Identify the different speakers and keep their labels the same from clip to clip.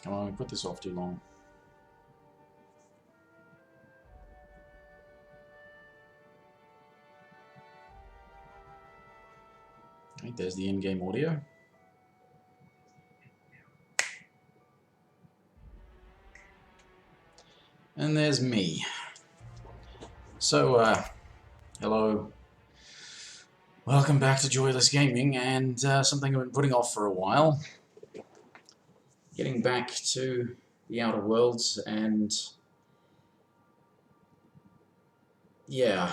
Speaker 1: Come on, we put this off too long. Right, there's the in-game audio. And there's me. So, hello. Welcome back to Joyless Gaming, and something I've been putting off for a while. Getting back to the Outer Worlds, and yeah,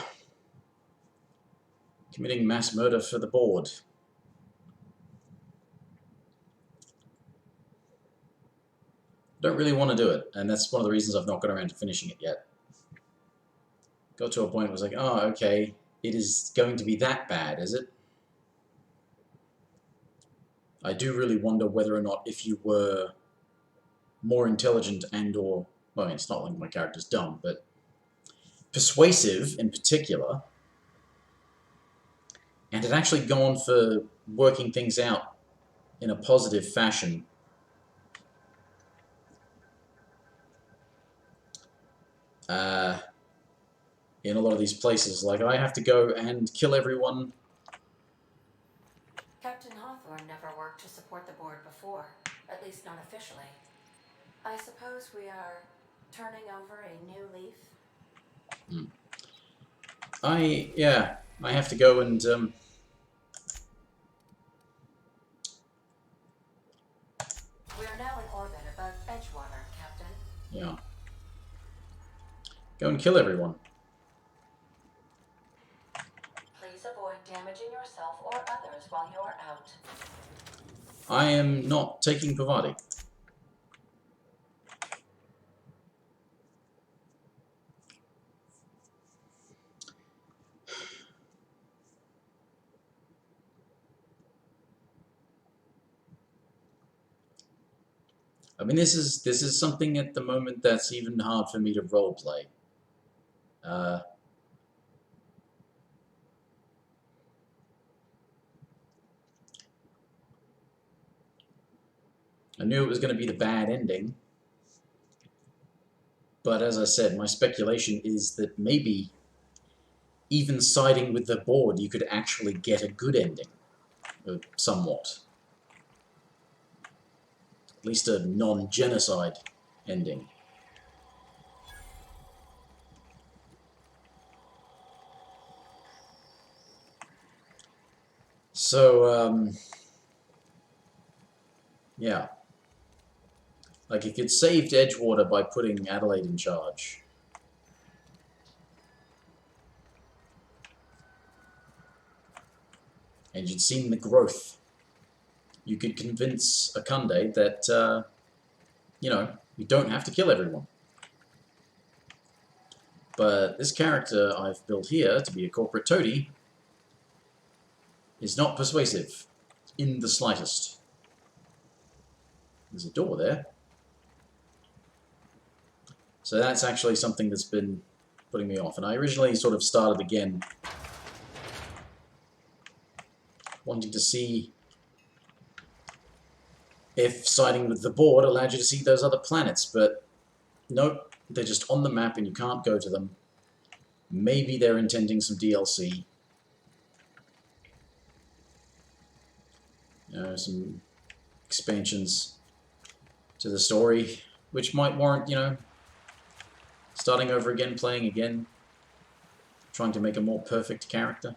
Speaker 1: committing mass murder for the board. Don't really want to do it, and that's one of the reasons I've not got around to finishing it yet. Got to a point where I was like, oh, okay, it is going to be that bad, is it? I do really wonder whether or not if you were more intelligent and or, well, I mean, it's not like my character's dumb, but persuasive in particular, and had actually gone for working things out in a positive fashion. In a lot of these places, like I have to go and kill everyone.
Speaker 2: Captain Hawthorne never worked to support the board before, at least not officially. I suppose we are turning over a new leaf?
Speaker 1: I have to go and,
Speaker 2: We are now in orbit above Edgewater, Captain.
Speaker 1: yeah. Go and kill everyone.
Speaker 2: Please avoid damaging yourself or others while you are out.
Speaker 1: I am not taking Pavati. I mean, this is something at the moment that's even hard for me to roleplay. I knew it was going to be the bad ending, but as I said, my speculation is that maybe even siding with the board, you could actually get a good ending, somewhat. At least a non-genocide ending. So, yeah. Like, you could save Edgewater by putting Adelaide in charge. And you'd seen the growth. You could convince Akunde that, you know, you don't have to kill everyone. But this character I've built here to be a corporate toady is not persuasive in the slightest. There's a door there. So that's actually something that's been putting me off. And I originally sort of started again wanting to see if siding with the board allowed you to see those other planets, but nope, they're just on the map and you can't go to them. Maybe they're intending some DLC. You know, some expansions to the story, which might warrant, you know, starting over again, playing again, trying to make a more perfect character.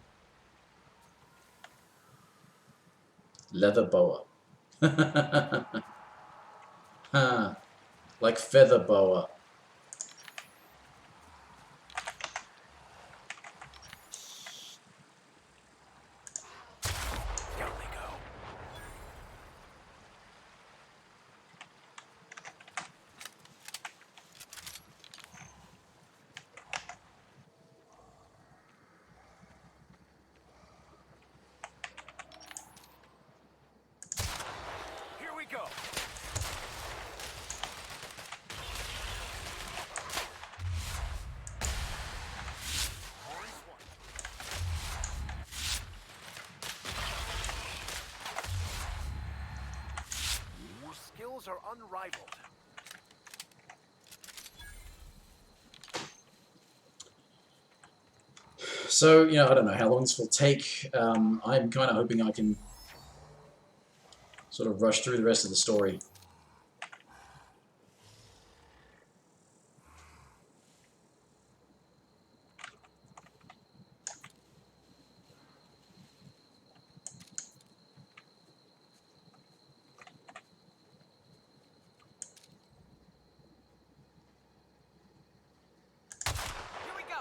Speaker 1: Leather boa. Like feather boa.
Speaker 3: Are unrivaled.
Speaker 1: So, you know, I don't know how long this will take. I'm kind of hoping I can sort of rush through the rest of the story.
Speaker 3: Here we go.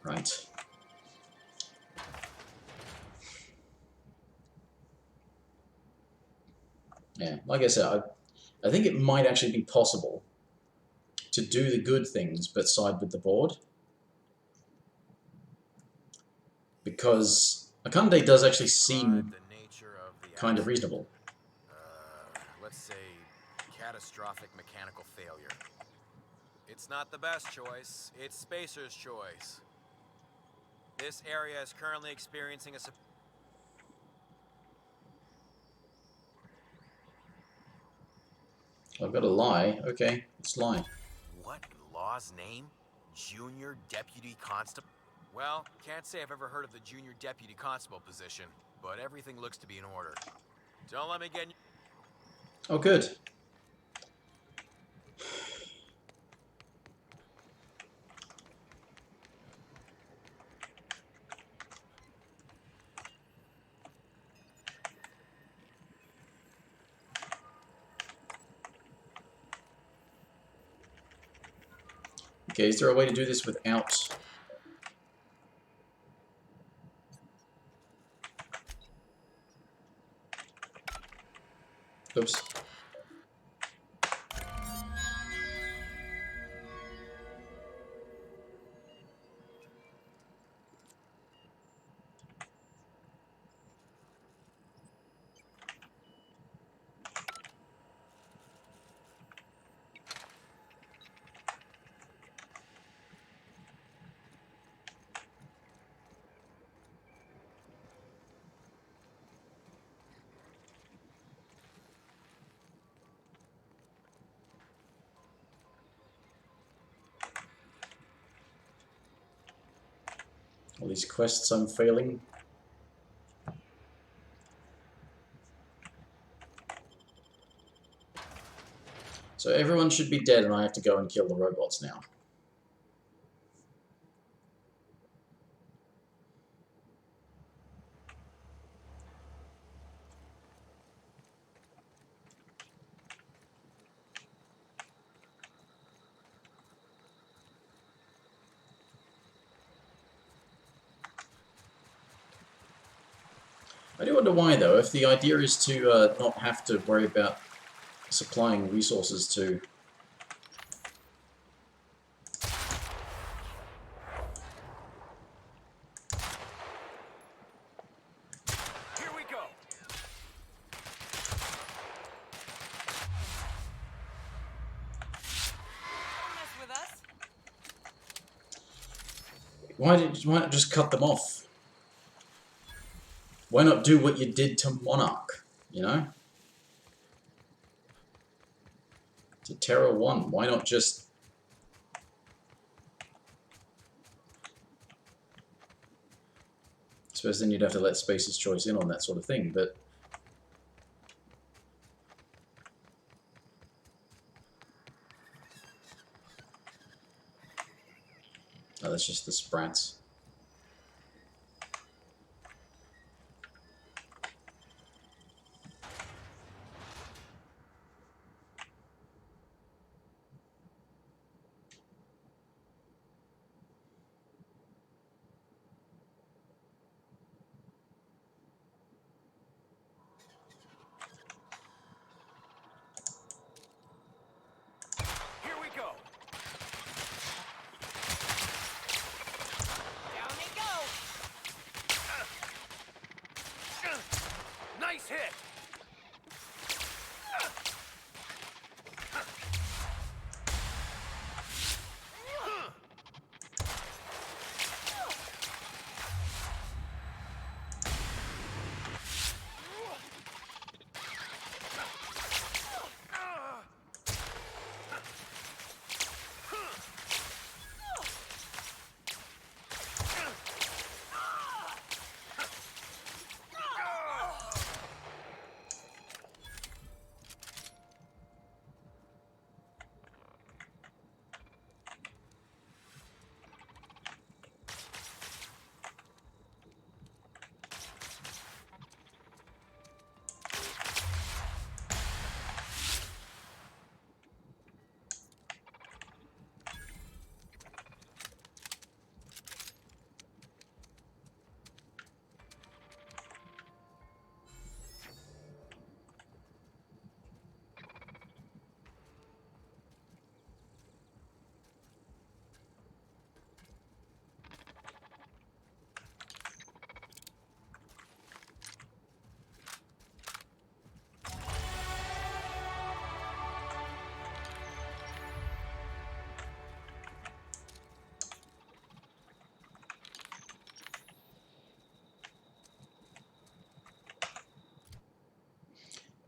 Speaker 1: Right. Yeah, like I said, I think it might actually be possible to do the good things but side with the board. Because Akande does actually seem
Speaker 3: The nature of the
Speaker 1: kind of
Speaker 3: accident.
Speaker 1: reasonable.
Speaker 3: Let's say catastrophic mechanical failure. It's not the best choice. It's Spacer's choice. This area is currently experiencing a...
Speaker 1: I've got to lie. Okay, let's lie.
Speaker 3: What in law's name? Junior Deputy Constable? Well, can't say I've ever heard of the Junior Deputy Constable position, but everything looks to be in order. Don't let me get...
Speaker 1: Oh, good. Okay, is there a way to do this without... Oops. All these quests I'm failing. So everyone should be dead and I have to go and kill the robots now. I do wonder why, though, if the idea is to not have to worry about supplying resources to...
Speaker 3: Here we go! Don't mess with us.
Speaker 1: Why not just cut them off? Why not do what you did to Monarch, you know? To Terra 1, why not just... I suppose then you'd have to let Space's Choice in on that sort of thing, but... Oh, that's just the sprats.
Speaker 3: Here we go!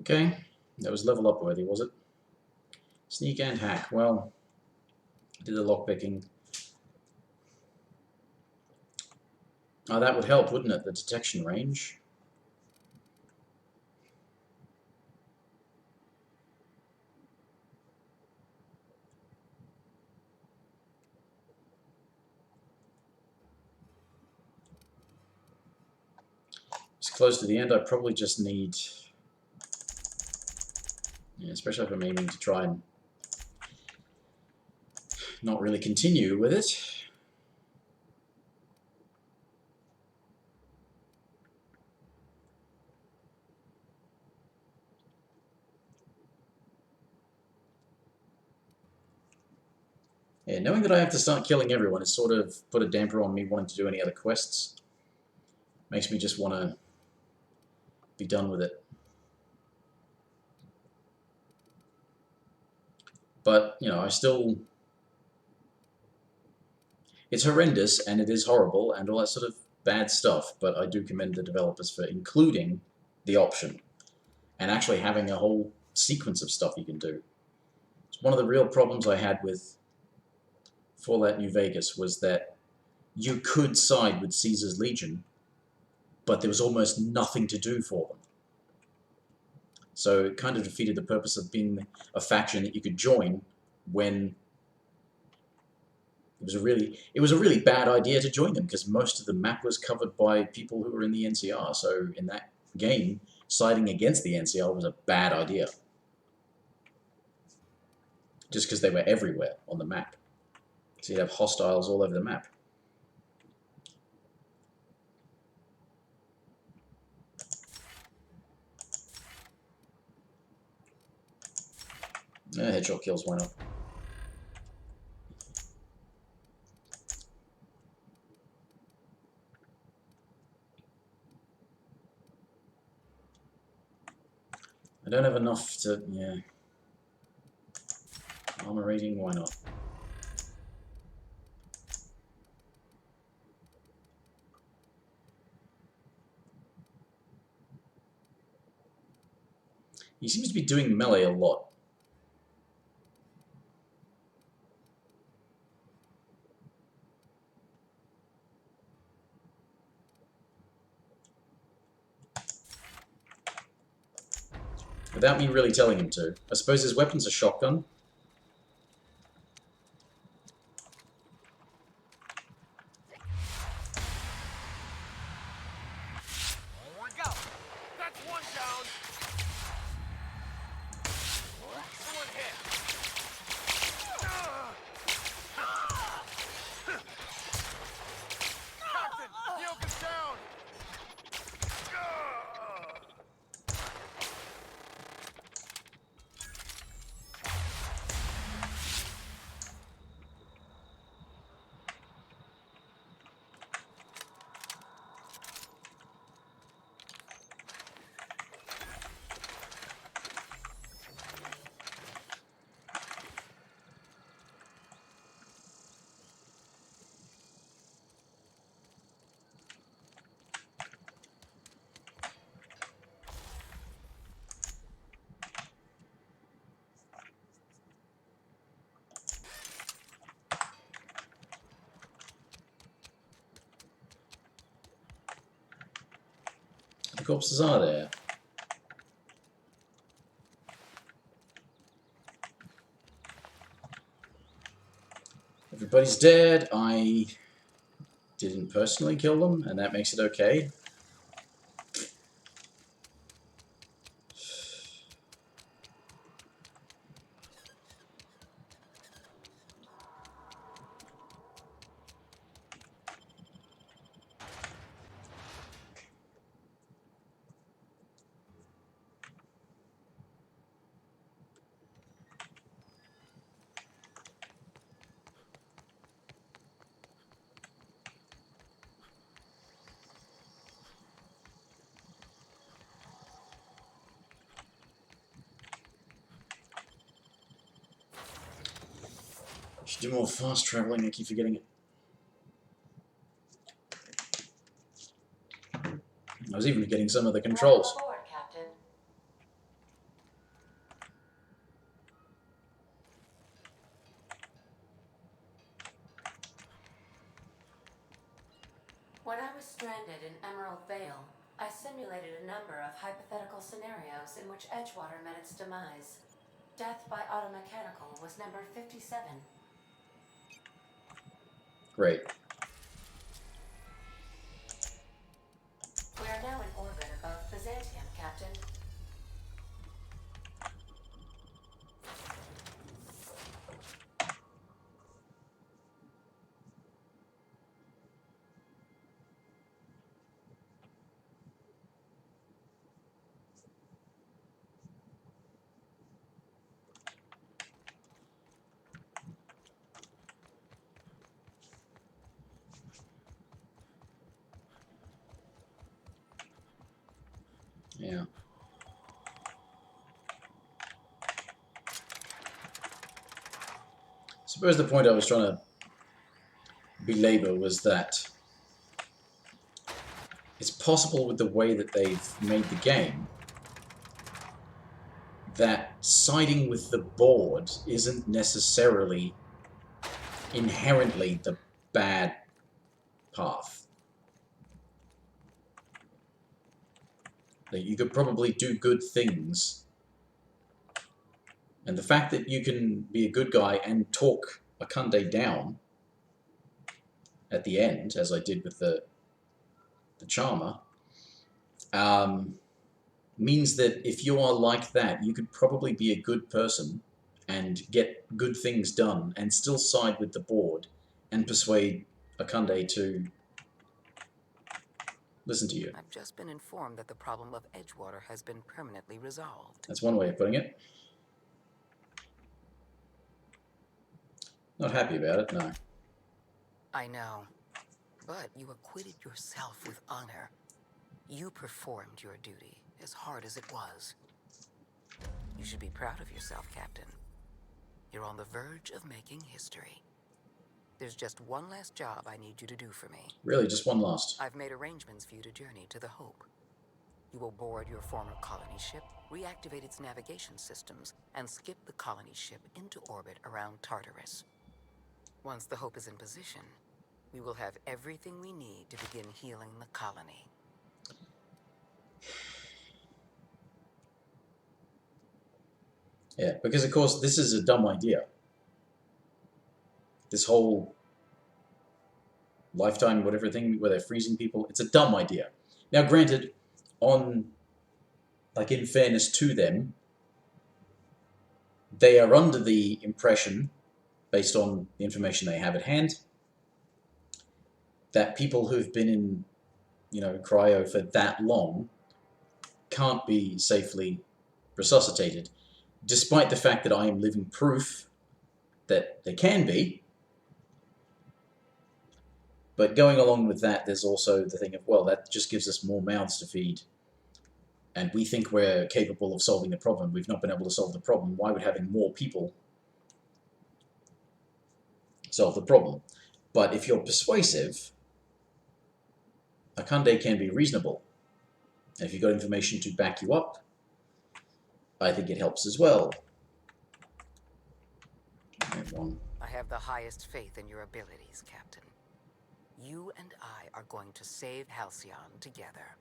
Speaker 1: Okay, that was level up worthy, was it? Sneak and hack. Well, did the lockpicking. Oh, that would help, wouldn't it? The detection range. It's close to the end. I probably just need, yeah, especially if I'm aiming to try and not really continue with it. Yeah, knowing that I have to start killing everyone has sort of put a damper on me wanting to do any other quests. Makes me just want to be done with it. But, you know, I still... It's horrendous, and it is horrible, and all that sort of bad stuff, but I do commend the developers for including the option, and actually having a whole sequence of stuff you can do. It's one of the real problems I had with Fallout New Vegas was that you could side with Caesar's Legion, but there was almost nothing to do for them. So it kind of defeated the purpose of being a faction that you could join when it was a really bad idea to join them, because most of the map was covered by people who were in the NCR. So in that game, siding against the NCR was a bad idea, just because they were everywhere on the map. So you'd have hostiles all over the map. Headshot kills, why not? I don't have enough to, yeah. Armor rating, why not? He seems to be doing melee a lot. Without me really telling him to. I suppose his weapon's a shotgun. The corpses are there. Everybody's dead. I didn't personally kill them, and that makes it okay. Should do more fast traveling, I keep forgetting it. I was even getting some of the controls.
Speaker 2: Welcome aboard, Captain. When I was stranded in Emerald Vale, I simulated a number of hypothetical scenarios in which Edgewater met its demise. Death by automechanical was number 57.
Speaker 1: Great.
Speaker 2: We are now in orbit above Byzantium, Captain.
Speaker 1: Yeah. I suppose the point I was trying to belabor was that it's possible with the way that they've made the game that siding with the board isn't necessarily inherently the bad path. That you could probably do good things. And the fact that you can be a good guy and talk Akande down at the end, as I did with the Charmer, means that if you are like that, you could probably be a good person and get good things done and still side with the board and persuade Akande to listen to you.
Speaker 4: I've just been informed that the problem of Edgewater has been permanently resolved.
Speaker 1: That's one way of putting it. Not happy about it, no.
Speaker 4: I know. But you acquitted yourself with honor. You performed your duty, as hard as it was. You should be proud of yourself, Captain. You're on the verge of making history. There's just one last job I need you to do for me.
Speaker 1: Really, just one last.
Speaker 4: I've made arrangements for you to journey to the Hope. You will board your former colony ship, reactivate its navigation systems, and skip the colony ship into orbit around Tartarus. Once the Hope is in position, we will have everything we need to begin healing the colony.
Speaker 1: Yeah, because of course this is a dumb idea. This whole lifetime whatever thing where they're freezing people, it's a dumb idea. Now granted, in fairness to them, they are under the impression, based on the information they have at hand, that people who've been in, cryo for that long can't be safely resuscitated, despite the fact that I am living proof that they can be. But going along with that, there's also the thing of, well, that just gives us more mouths to feed. And we think we're capable of solving the problem. We've not been able to solve the problem. Why would having more people solve the problem? But if you're persuasive, Akande can be reasonable. And if you've got information to back you up, I think it helps as well.
Speaker 4: I have the highest faith in your abilities, Captain. You and I are going to save Halcyon together.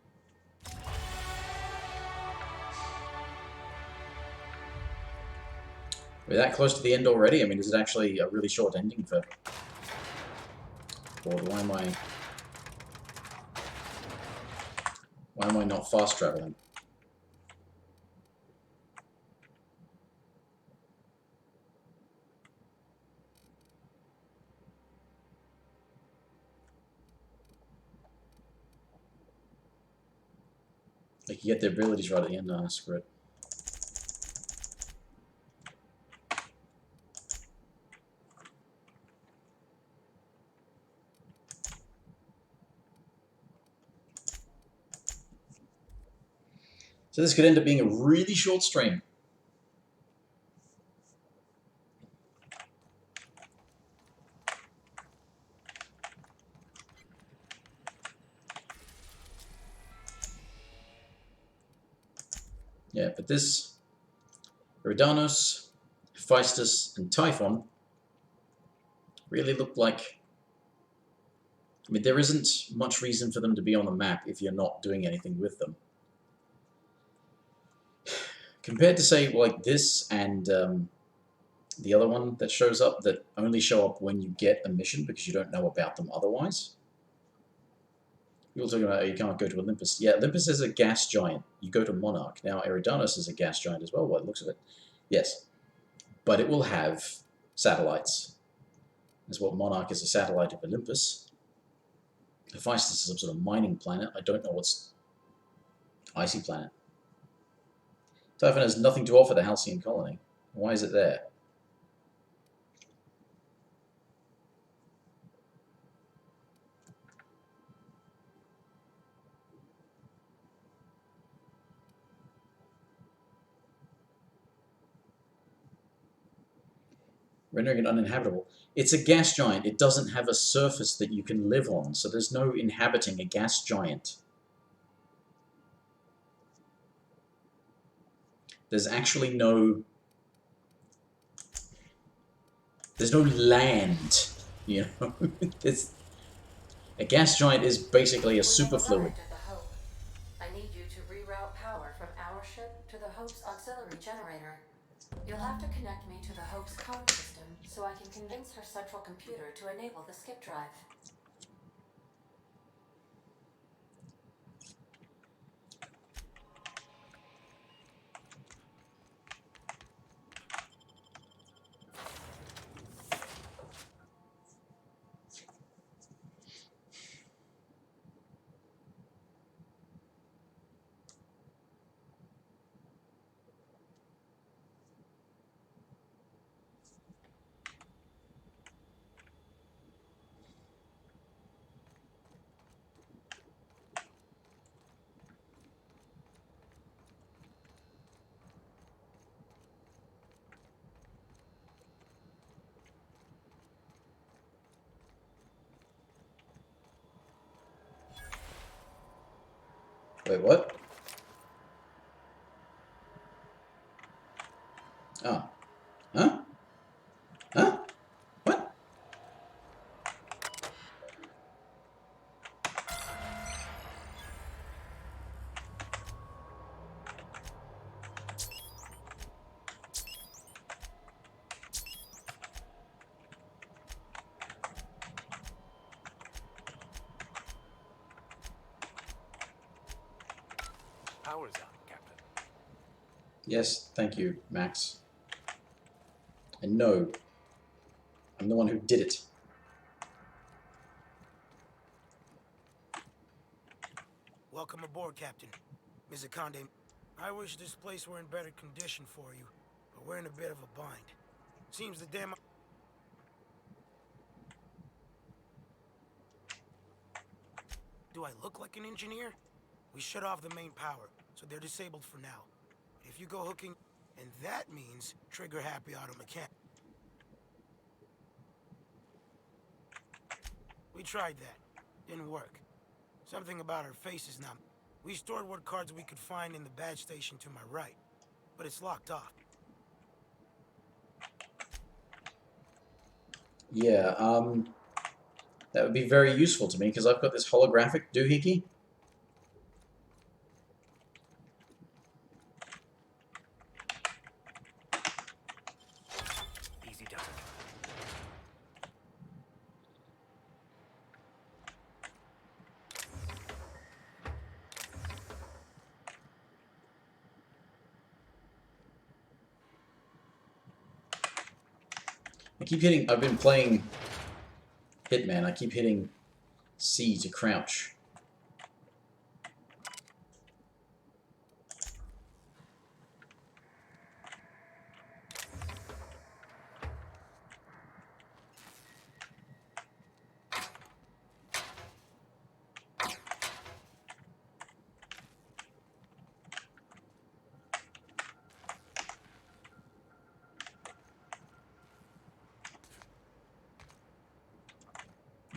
Speaker 1: We're that close to the end already? I mean, is it actually a really short ending for... Or why am I not fast traveling? Like, you get the abilities right at the end. No, screw it. So this could end up being a really short stream. Yeah, but this Eridanos, Hephaestus, and Typhon really look like I mean, there isn't much reason for them to be on the map if you're not doing anything with them. Compared to, say, like this and the other one that shows up, that only show up when you get a mission because you don't know about them otherwise. You're talking about you can't go to Olympus. Yeah, Olympus is a gas giant. You go to Monarch. Now, Eridanos is a gas giant as well, by the looks of it. Yes. But it will have satellites. That's what Monarch is, a satellite of Olympus. Hephaestus is some sort of mining planet. I don't know what's icy planet. Typhon has nothing to offer the Halcyon colony. Why is it there? Rendering it uninhabitable. It's a gas giant. It doesn't have a surface that you can live on, so there's no inhabiting a gas giant. There's actually no... There's no land, you know? A gas giant is basically a
Speaker 2: We have
Speaker 1: superfluid.
Speaker 2: arrived at the Hope. I need you to reroute power from our ship to the Hope's auxiliary generator. You'll have to connect me to the Hope's comm system so I can convince her central computer to enable the skip drive.
Speaker 1: Wait, what? Oh. Huh? Huh? What?
Speaker 5: Power's out, Captain.
Speaker 1: Yes, thank you, Max. And no, I'm the one who did it.
Speaker 6: Welcome aboard, Captain. Mr. Conde, I wish this place were in better condition for you, but we're in a bit of a bind. Seems the damn... Do I look like an engineer? We shut off the main power, so they're disabled for now. If you go hooking... And that means trigger-happy auto mechanic. We tried that. Didn't work. Something about our faces now. We stored what cards we could find in the badge station to my right, but it's locked off.
Speaker 1: Yeah, that would be very useful to me, because I've got this holographic doohickey.
Speaker 5: Easy does it.
Speaker 1: I keep hitting... I've been playing Hitman. I keep hitting C to crouch.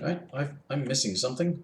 Speaker 1: Right? I'm missing something.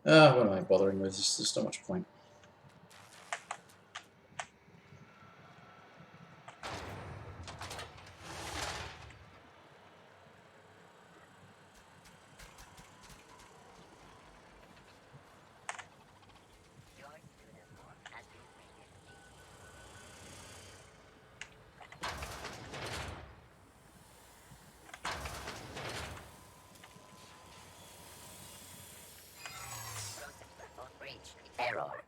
Speaker 1: What am I bothering with? There's not much point.
Speaker 7: Breach. Error.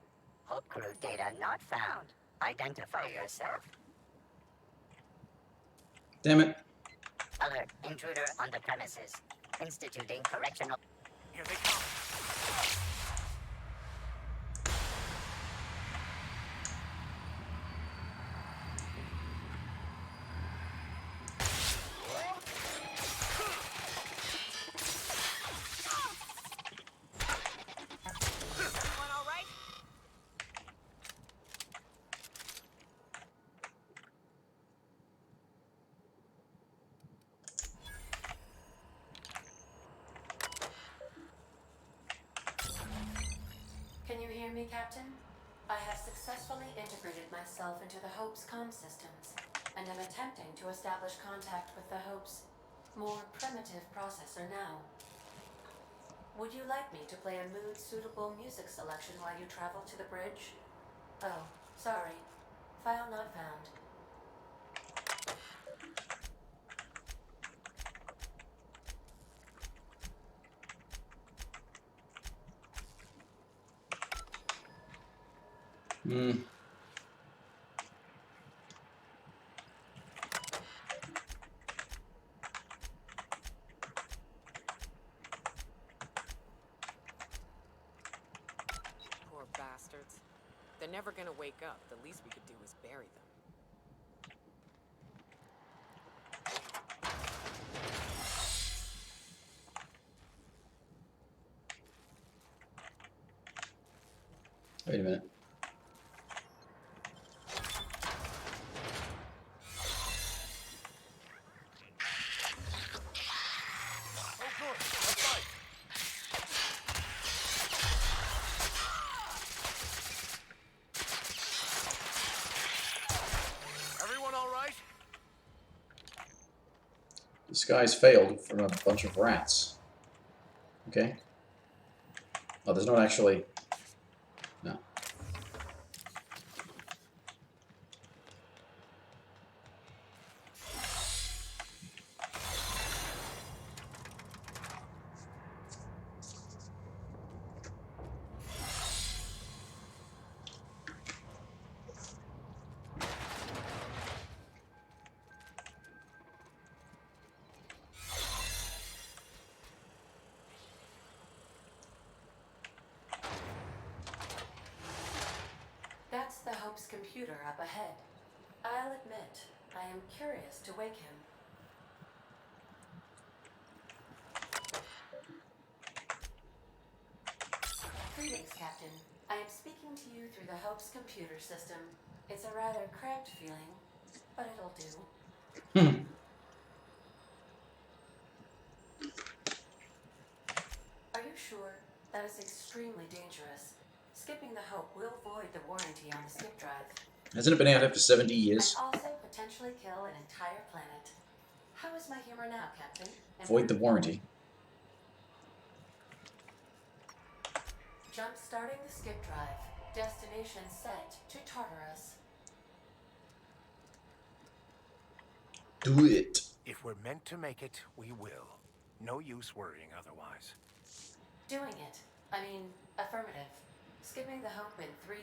Speaker 7: Hope crew data not found. Identify yourself.
Speaker 1: Damn it.
Speaker 7: Alert. Intruder on the premises. Instituting correctional.
Speaker 5: Here they come.
Speaker 4: Everyone all right?
Speaker 2: Can you hear me, Captain? I have successfully integrated myself into the Hope's comm systems, and am attempting to establish contact with the Hope's more primitive processor now. Would you like me to play a mood-suitable music selection while you travel to the bridge? Oh, sorry. File not found.
Speaker 1: Hmm.
Speaker 8: Poor bastards. They're never gonna wake up. The least we could do is bury them.
Speaker 1: Wait a minute.
Speaker 5: Oh, good. Let's fight. Everyone all right?
Speaker 1: This guy's failed from a bunch of rats. Okay. Oh, there's not actually... No.
Speaker 2: That's the Hope's computer up ahead. I'll admit, I am curious to wake him. Greetings, Captain. I am speaking to you through the Hope's computer system. It's a rather cramped feeling, but it'll do.
Speaker 1: Hmm.
Speaker 2: Are you sure? That is extremely dangerous. Skipping the Hope will void the warranty on the skip drive.
Speaker 1: Hasn't it been out after 70 years?
Speaker 2: And also potentially kill an entire planet. How is my humor now, Captain?
Speaker 1: Void the warranty.
Speaker 2: Jump starting the skip drive. Destination set to Tartarus.
Speaker 1: Do it.
Speaker 5: If we're meant to make it, we will. No use worrying otherwise.
Speaker 2: Doing it. I mean, affirmative. Skipping the Hope in 3,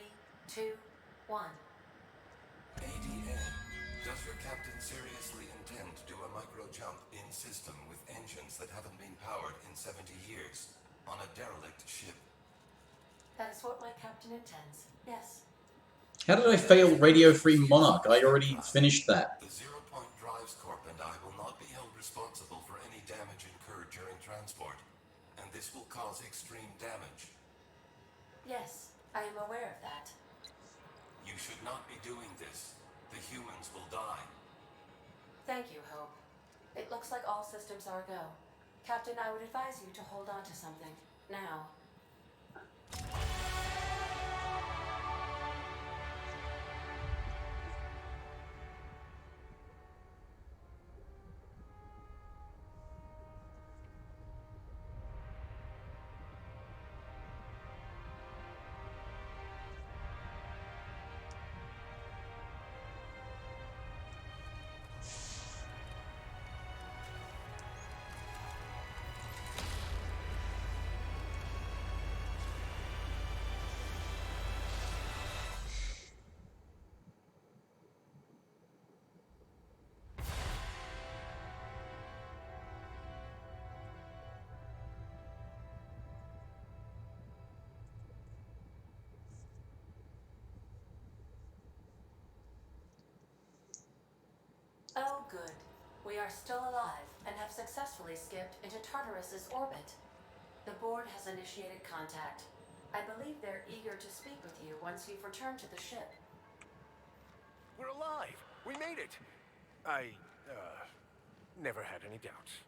Speaker 2: 2, 1.
Speaker 9: ADA, does your captain seriously intend to do a micro-jump in system with engines that haven't been powered in 70 years on a derelict ship?
Speaker 2: That is what my captain intends. Yes.
Speaker 1: How did I fail Radio Free Monarch? I already finished that.
Speaker 9: The Zero Point Drives Corp and I will not be held responsible for any damage incurred during transport, and this will cause extreme damage.
Speaker 2: Yes, I am aware of that.
Speaker 9: You should not be doing this. The humans will die.
Speaker 2: Thank you, Hope. It looks like all systems are go. Captain, I would advise you to hold on to something. Now. We are still alive and have successfully skipped into Tartarus's orbit. The board has initiated contact. I believe they're eager to speak with you once you've returned to the ship.
Speaker 5: We're alive! We made it! I, never had any doubts.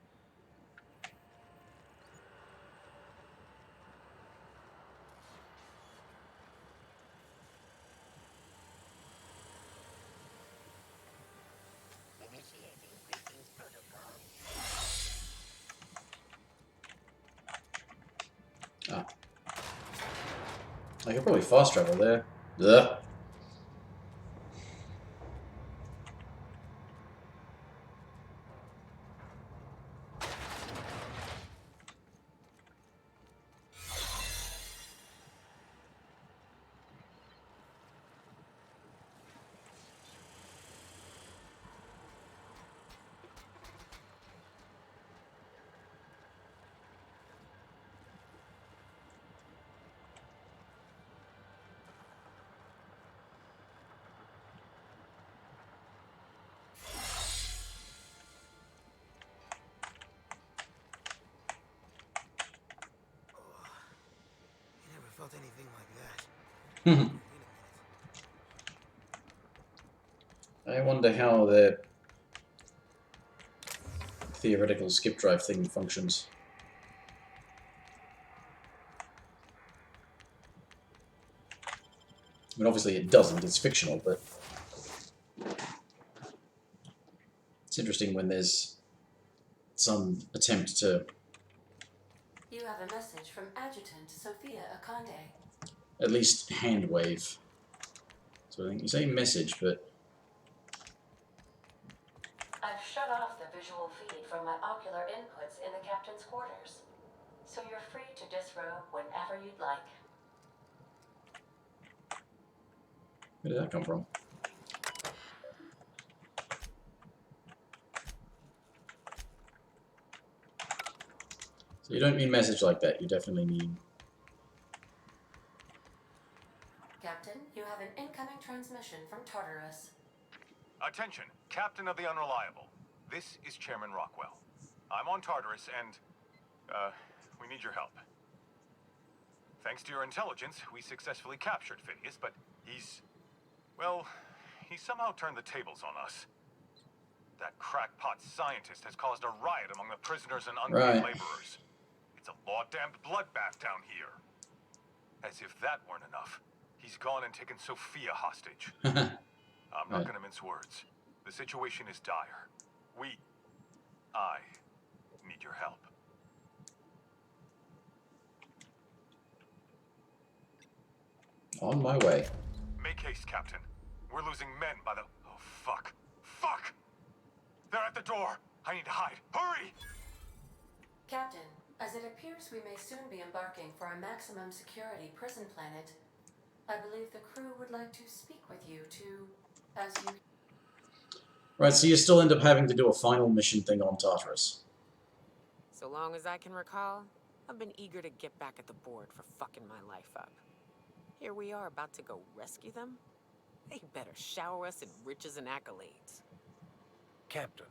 Speaker 7: Initiating greetings protocol.
Speaker 1: Ah. I could probably fast travel there. Ugh.
Speaker 6: I never felt anything like that. Wait a minute.
Speaker 1: I wonder how the theoretical skip drive thing functions. I mean, obviously it doesn't, it's fictional, but it's interesting when there's some attempt to
Speaker 2: You have a message from Adjutant Sophia Akande.
Speaker 1: at least hand wave. So I think you say message, but
Speaker 2: I've shut off the visual feed from my ocular inputs in the captain's quarters, so you're free to disrobe whenever you'd like.
Speaker 1: where did that come from? So you don't mean message like that, you definitely mean...
Speaker 2: Captain, you have an incoming transmission from Tartarus.
Speaker 5: Attention, Captain of the Unreliable. This is Chairman Rockwell. I'm on Tartarus and, we need your help. Thanks to your intelligence, we successfully captured Phineas, but he's somehow turned the tables on us. That crackpot scientist has caused a riot among the prisoners and unpaid laborers. It's a law-damned bloodbath down here. As if that weren't enough, he's gone and taken Sophia hostage. I'm not gonna mince words. The situation is dire. I need your help.
Speaker 1: On my way.
Speaker 5: Make haste, Captain. We're losing men by the... Oh, fuck. Fuck! They're at the door! I need to hide. Hurry!
Speaker 2: Captain, as it appears we may soon be embarking for a maximum security prison planet, I believe the crew would like to speak with you as you...
Speaker 1: Right, so you still end up having to do a final mission thing on Tartarus.
Speaker 8: So long as I can recall, I've been eager to get back at the board for fucking my life up. Here we are about to go rescue them. They better shower us in riches and accolades.
Speaker 5: Captain,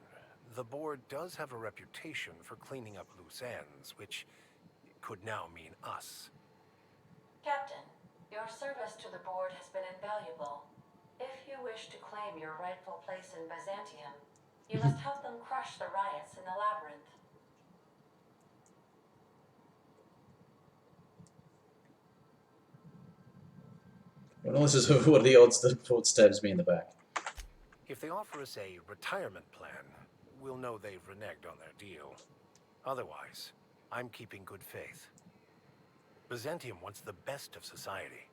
Speaker 5: the board does have a reputation for cleaning up loose ends, which could now mean us.
Speaker 2: Captain, your service to the board has been invaluable. If you wish to claim your rightful place in Byzantium, you must help them crush the riots in the labyrinth.
Speaker 1: Well, this is what are the odds that Ford stabs me in the back?
Speaker 5: If they offer us a retirement plan, we'll know they've reneged on their deal. Otherwise, I'm keeping good faith. Byzantium wants the best of society.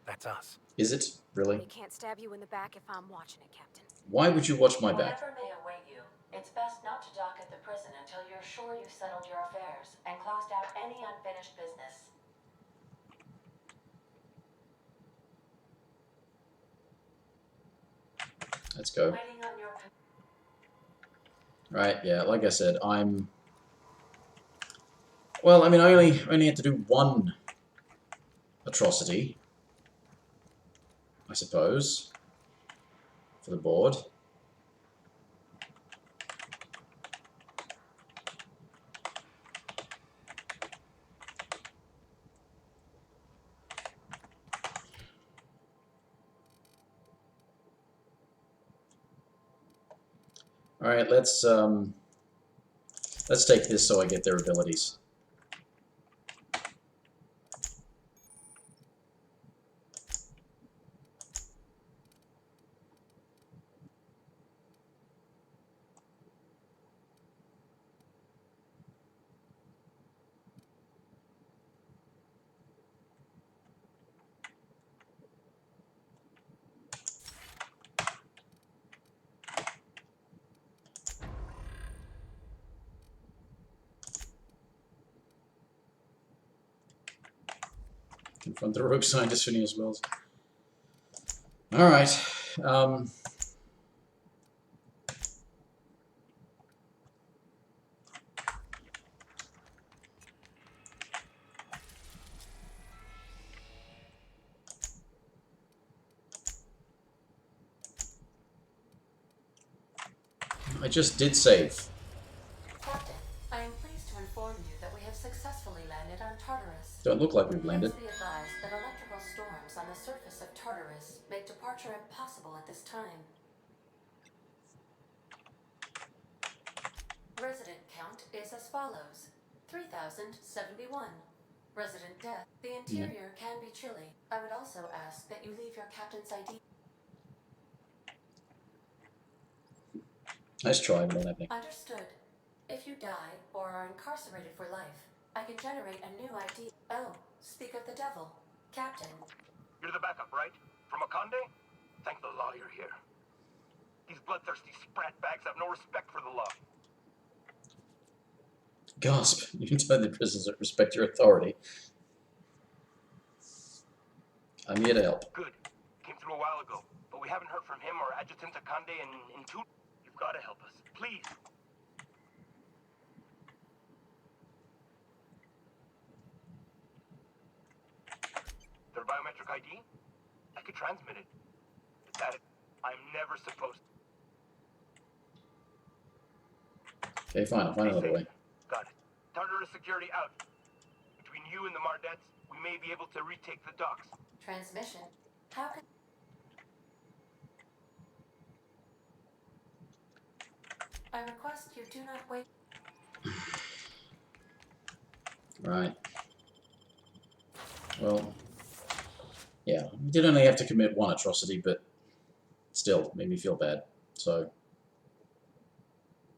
Speaker 5: That's us.
Speaker 1: Is it? Really?
Speaker 10: They can't stab you in the back if I'm watching it, Captain.
Speaker 1: Why would you watch my back?
Speaker 2: Whatever may await you, it's best not to dock at the prison until you're sure you've settled your affairs and closed out any unfinished business.
Speaker 1: Let's go.
Speaker 2: Waiting on your...
Speaker 1: Right, yeah, like I said, I'm... Well, I mean, I only had to do one atrocity, I suppose, for the board. Alright, let's take this so I get their abilities. Confront the rogue scientist for Neos Wells. Alright. I just did save.
Speaker 2: Captain, I am pleased to inform you that we have successfully landed on Tartarus.
Speaker 1: Don't look like we've landed.
Speaker 2: Please be advised that electrical storms on the surface of Tartarus make departure impossible at this time. Resident count is as follows: 3,071. Resident death. The interior can be chilly. I would also ask that you leave your captain's ID.
Speaker 1: Nice try, but not happening.
Speaker 2: Understood. If you die or are incarcerated for life, I can generate a new ID. Oh, speak of the devil. Captain.
Speaker 6: You're the backup, right? From Akande? Thank the law you're here. These bloodthirsty sprat bags have no respect for the law.
Speaker 1: Gasp. You can tell the prisoners that respect your authority. I'm here to help.
Speaker 6: Good. Came through a while ago, but we haven't heard from him or Adjutant Akande in 2... You've got to help us. Please. Their biometric ID? I could transmit it. Is that it? I'm never supposed to.
Speaker 1: Okay, fine. I'll find another way.
Speaker 6: Got it. Tartarus security out. Between you and the Mardettes, we may be able to retake the docks.
Speaker 2: Transmission. How can... I request you do not wait.
Speaker 1: Right. Well, yeah, we did only have to commit one atrocity, but still made me feel bad. So, I'm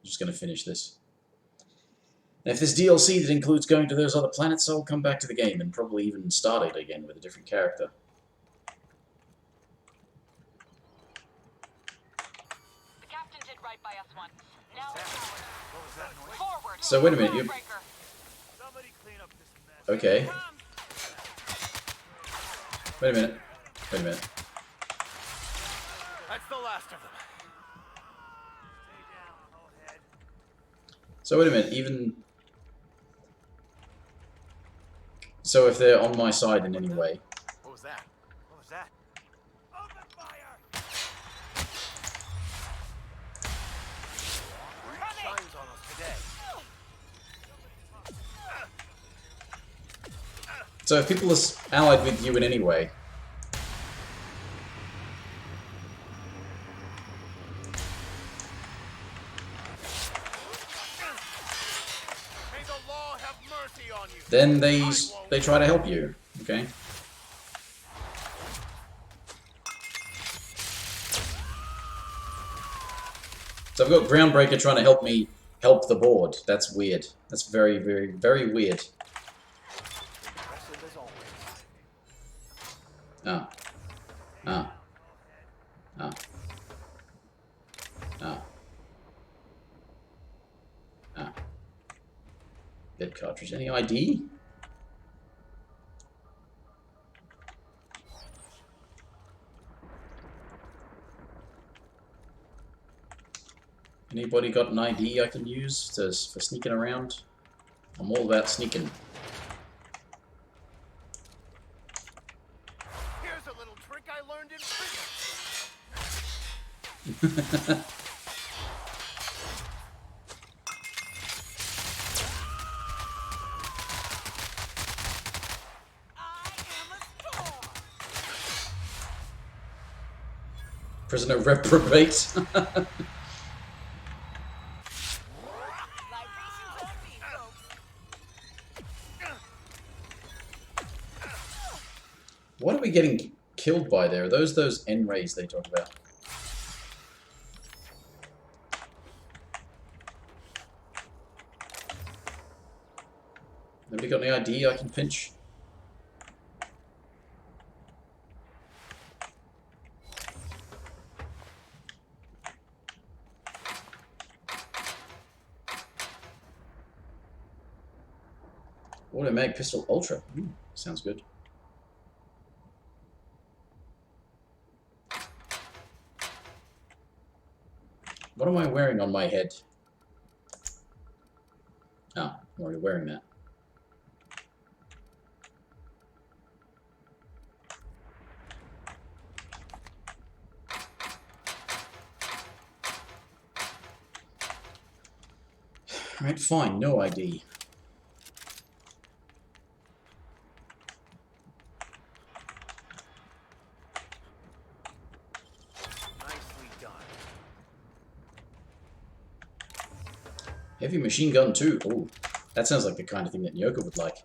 Speaker 1: just going to finish this. And if this DLC that includes going to those other planets, I'll come back to the game and probably even start it again with a different character.
Speaker 11: The captain did right by us once. Now forward.
Speaker 1: So wait a minute, you... Okay. Wait a minute. Wait a minute.
Speaker 3: That's the last of them.
Speaker 1: So wait a minute, even... So if they're on my side in any way...
Speaker 3: What was that? What was that? Open fire! Shines on us today.
Speaker 1: So if people are allied with you in any way...
Speaker 3: May the law have mercy on you.
Speaker 1: then they try to help you, okay? So I've got Groundbreaker trying to help me help the board. That's weird. That's very, very, very weird. Ah. Ah. Ah. Ah. Ah. Bit cartridge. Any ID? Anybody got an ID I can use for sneaking around? I'm all about sneaking.
Speaker 3: Here's a little trick I learned in prison.
Speaker 1: Prisoner reprobate. What are we getting killed by there? Are those N-rays they talk about? Nobody got any ID I can pinch? Automatic pistol ultra. Sounds good. What am I wearing on my head? Oh, I'm already wearing that. Alright, fine. No ID.
Speaker 3: Nicely done.
Speaker 1: Heavy machine gun too. Ooh, that sounds like the kind of thing that Nyoka would like.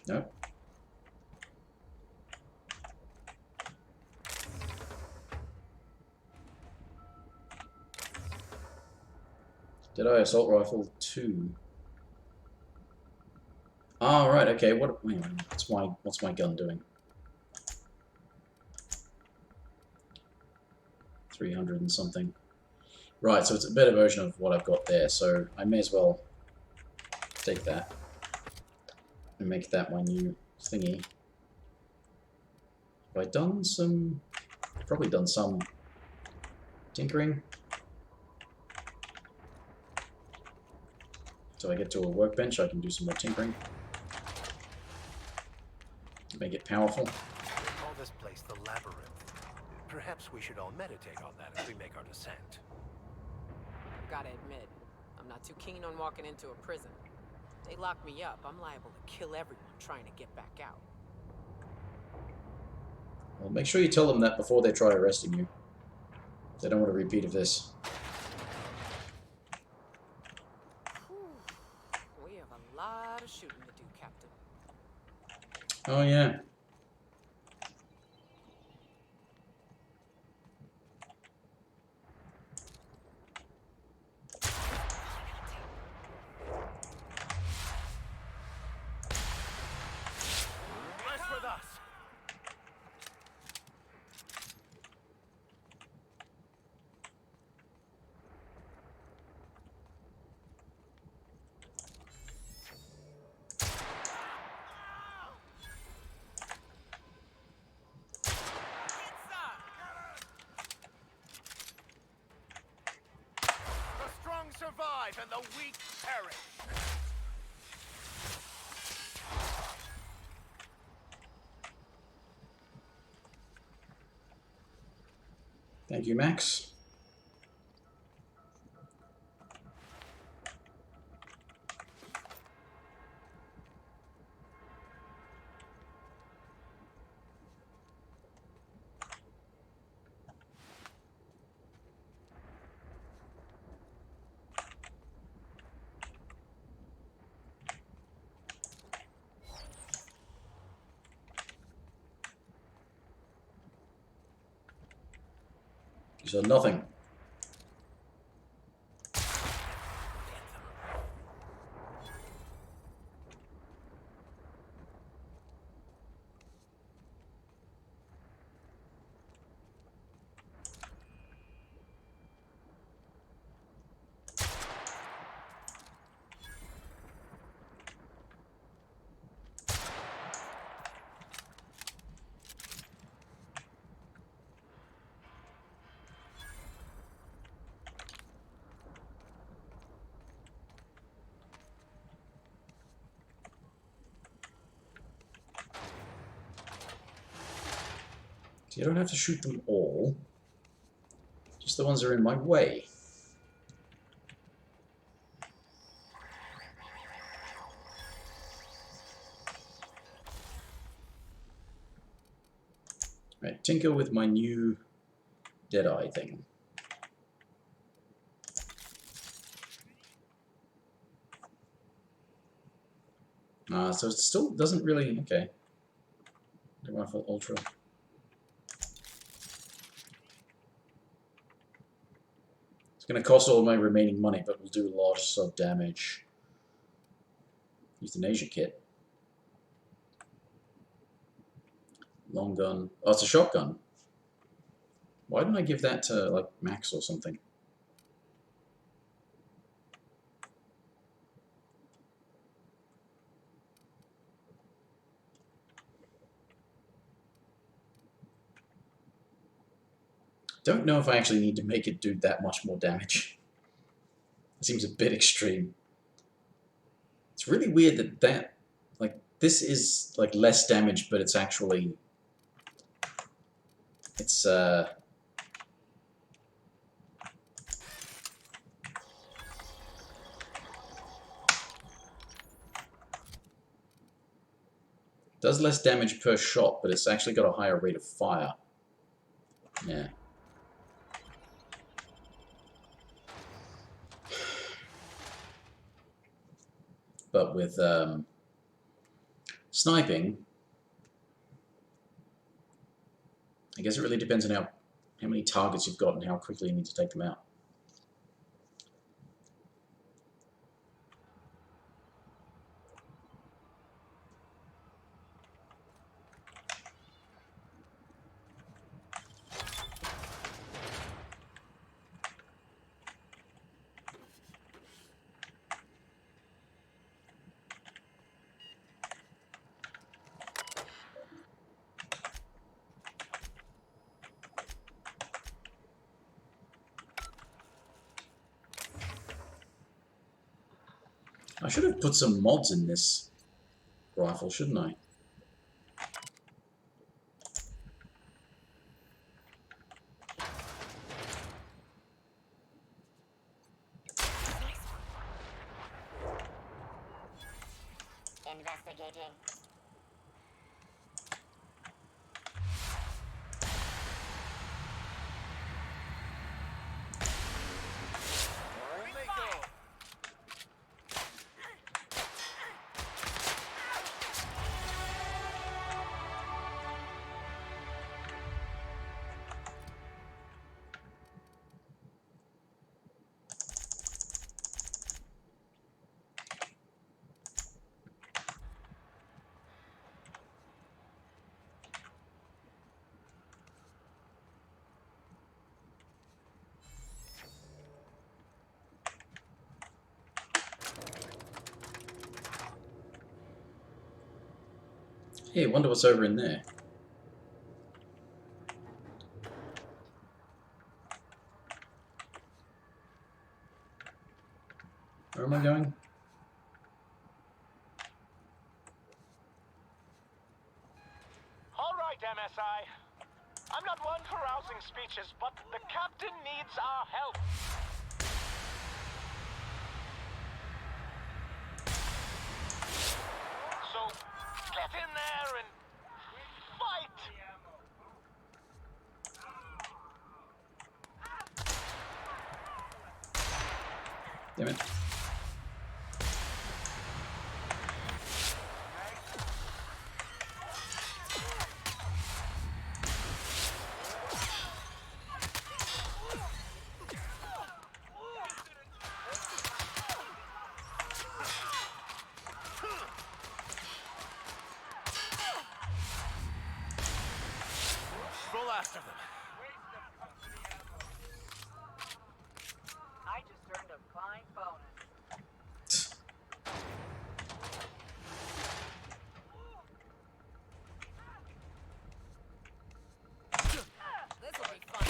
Speaker 1: Nope. Deadeye assault rifle 2. Ah, right. Okay. Wait a minute. What's my gun doing? 300 and something. Right. So it's a better version of what I've got there. So I may as well take that and make that my new thingy. Have I done some? Probably done some tinkering. So I get to a workbench, I can do some more tinkering. Make it powerful.
Speaker 12: They call this place the Labyrinth. Perhaps we should all meditate on that as we make our descent.
Speaker 8: Gotta admit, I'm not too keen on walking into a prison. They lock me up, I'm liable to kill everyone trying to get back out.
Speaker 1: Well, make sure you tell them that before they try arresting you. They don't want a repeat of this.
Speaker 8: We have a lot of shooting to do, Captain.
Speaker 1: Oh, yeah.
Speaker 12: Rest with us. The strong survive and the weak perish.
Speaker 1: Thank you, Max. You said nothing. So you don't have to shoot them all. Just the ones that are in my way. Right, tinker with my new Deadeye thing. So it still doesn't really... Okay. Rifle Ultra. It's going to cost all my remaining money, but will do lots of damage. Euthanasia kit. Long gun. Oh, it's a shotgun. Why didn't I give that to, like, Max or something? Don't know if I actually need to make it do that much more damage. It seems a bit extreme. It's really weird that like, this is, like, less damage, but it's actually... It's, does less damage per shot, but it's actually got a higher rate of fire. Yeah. But with sniping, I guess it really depends on how many targets you've got and how quickly you need to take them out. I should have put some mods in this rifle, shouldn't I?
Speaker 7: Investigating.
Speaker 1: Hey, I wonder what's over in there. Where am I going?
Speaker 11: All right, MSI. I'm not one for rousing speeches, but the captain needs our help. So, get in there and fight!
Speaker 1: Damn it.
Speaker 12: Roll after them.
Speaker 11: I just earned a fine bonus.
Speaker 8: This will be fun.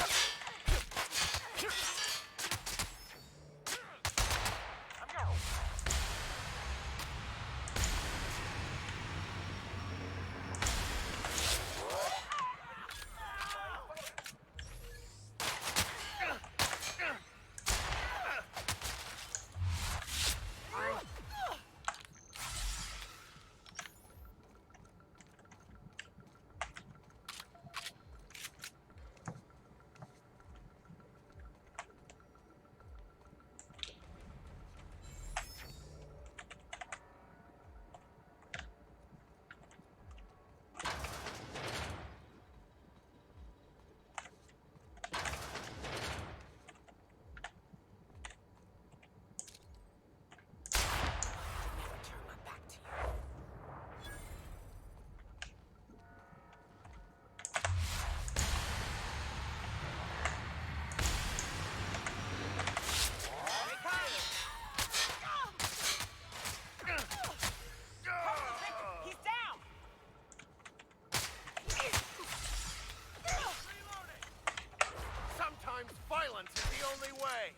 Speaker 12: way!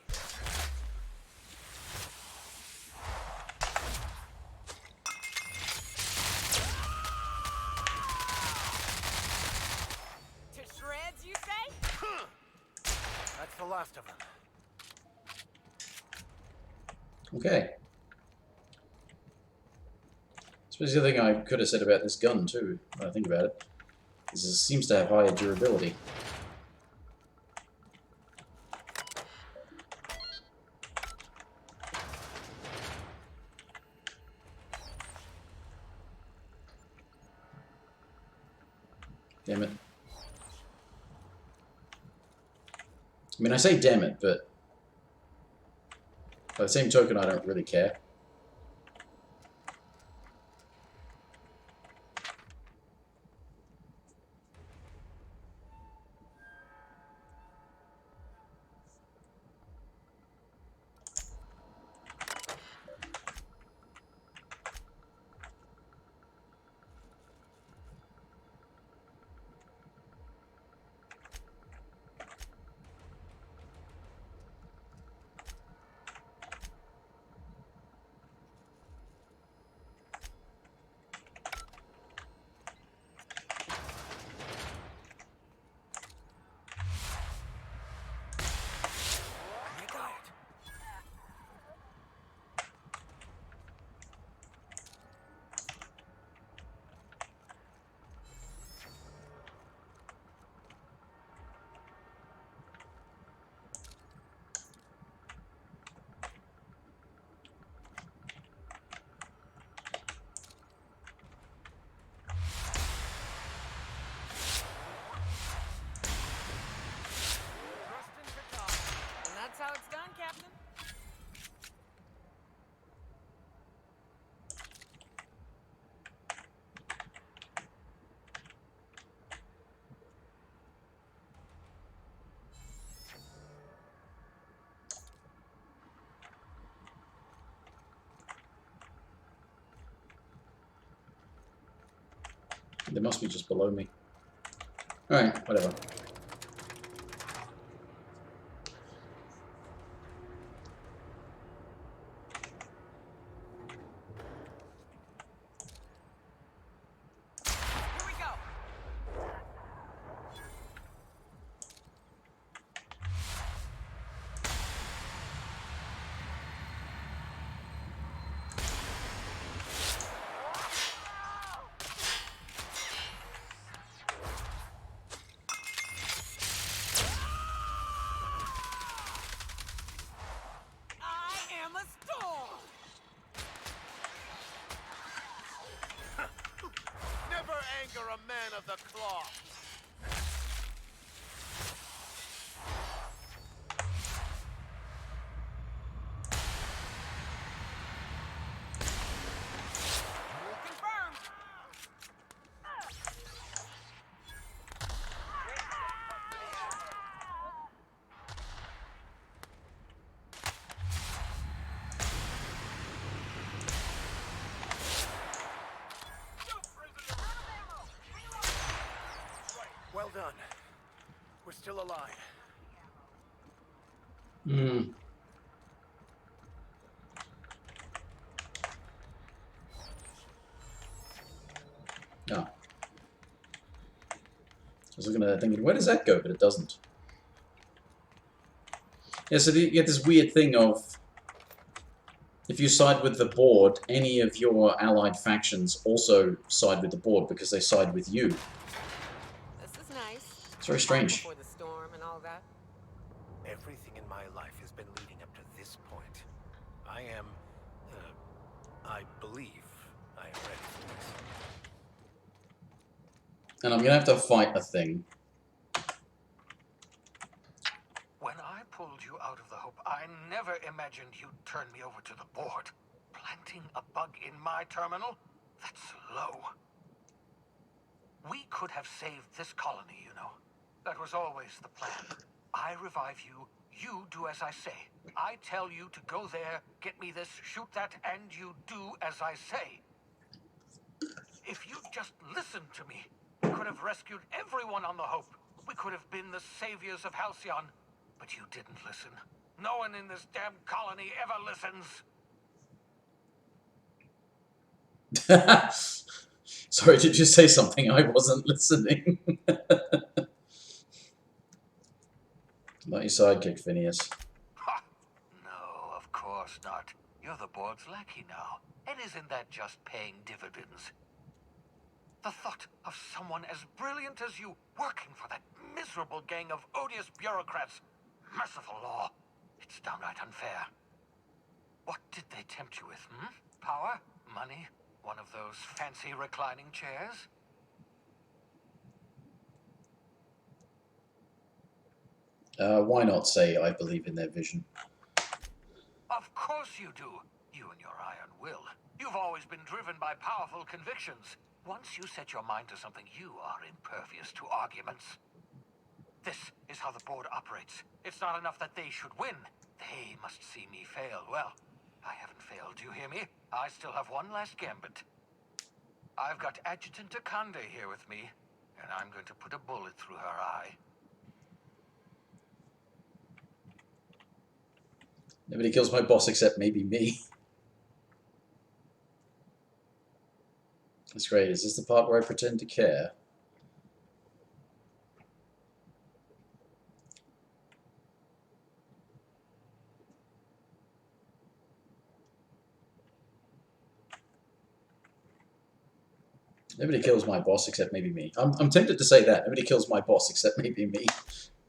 Speaker 8: To shreds, you say?
Speaker 12: That's the last of them.
Speaker 1: Okay. I suppose the other thing I could have said about this gun, too, when I think about it, is it seems to have higher durability. Damn it. I mean, I say damn it, but by the same token, I don't really care.
Speaker 8: And that's how it's done, Captain.
Speaker 1: They must be just below me. Alright, whatever.
Speaker 8: Here we go. I am a storm.
Speaker 12: Never anger a man of the cloth!
Speaker 8: Confirmed.
Speaker 12: Well done. We're still alive.
Speaker 1: Hmm. No. I was looking at that thinking, where does that go? But it doesn't. Yeah, so you get this weird thing of, if you side with the board, any of your allied factions also side with the board because they side with you.
Speaker 8: This is nice.
Speaker 1: It's very
Speaker 8: Calm
Speaker 1: strange.
Speaker 8: before the storm and all that.
Speaker 12: Everything in my life has been leading up to this point. I am, I believe I am ready for this.
Speaker 1: And I'm going to have to fight a thing.
Speaker 11: When I pulled you out of the Hope, I never imagined you'd turn me over to the board. Planting a bug in my terminal? That's low. We could have saved this colony, you know. That was always the plan. I revive you, you do as I say. I tell you to go there, get me this, shoot that, and you do as I say. If you'd just listened to me, we could have rescued everyone on the Hope. We could have been the saviors of Halcyon. But you didn't listen. No one in this damn colony ever listens.
Speaker 1: Sorry, did you say something? I wasn't listening. Not your sidekick, Phineas.
Speaker 11: Ha! No, of course not. You're the board's lackey now. And isn't that just paying dividends? The thought of someone as brilliant as you working for that miserable gang of odious bureaucrats. Merciful law. It's downright unfair. What did they tempt you with, hmm? Power? Money? One of those fancy reclining chairs?
Speaker 1: Why not say I believe in their vision?
Speaker 11: Of course you do. You and your iron will. You've always been driven by powerful convictions. Once you set your mind to something, you are impervious to arguments. This is how the board operates. It's not enough that they should win. They must see me fail. Well, I haven't failed, do you hear me? I still have one last gambit. I've got Adjutant Akande here with me, and I'm going to put a bullet through her eye.
Speaker 1: Nobody kills my boss except maybe me. That's great. Is this the part where I pretend to care? Nobody kills my boss except maybe me. I'm tempted to say that. Nobody kills my boss except maybe me.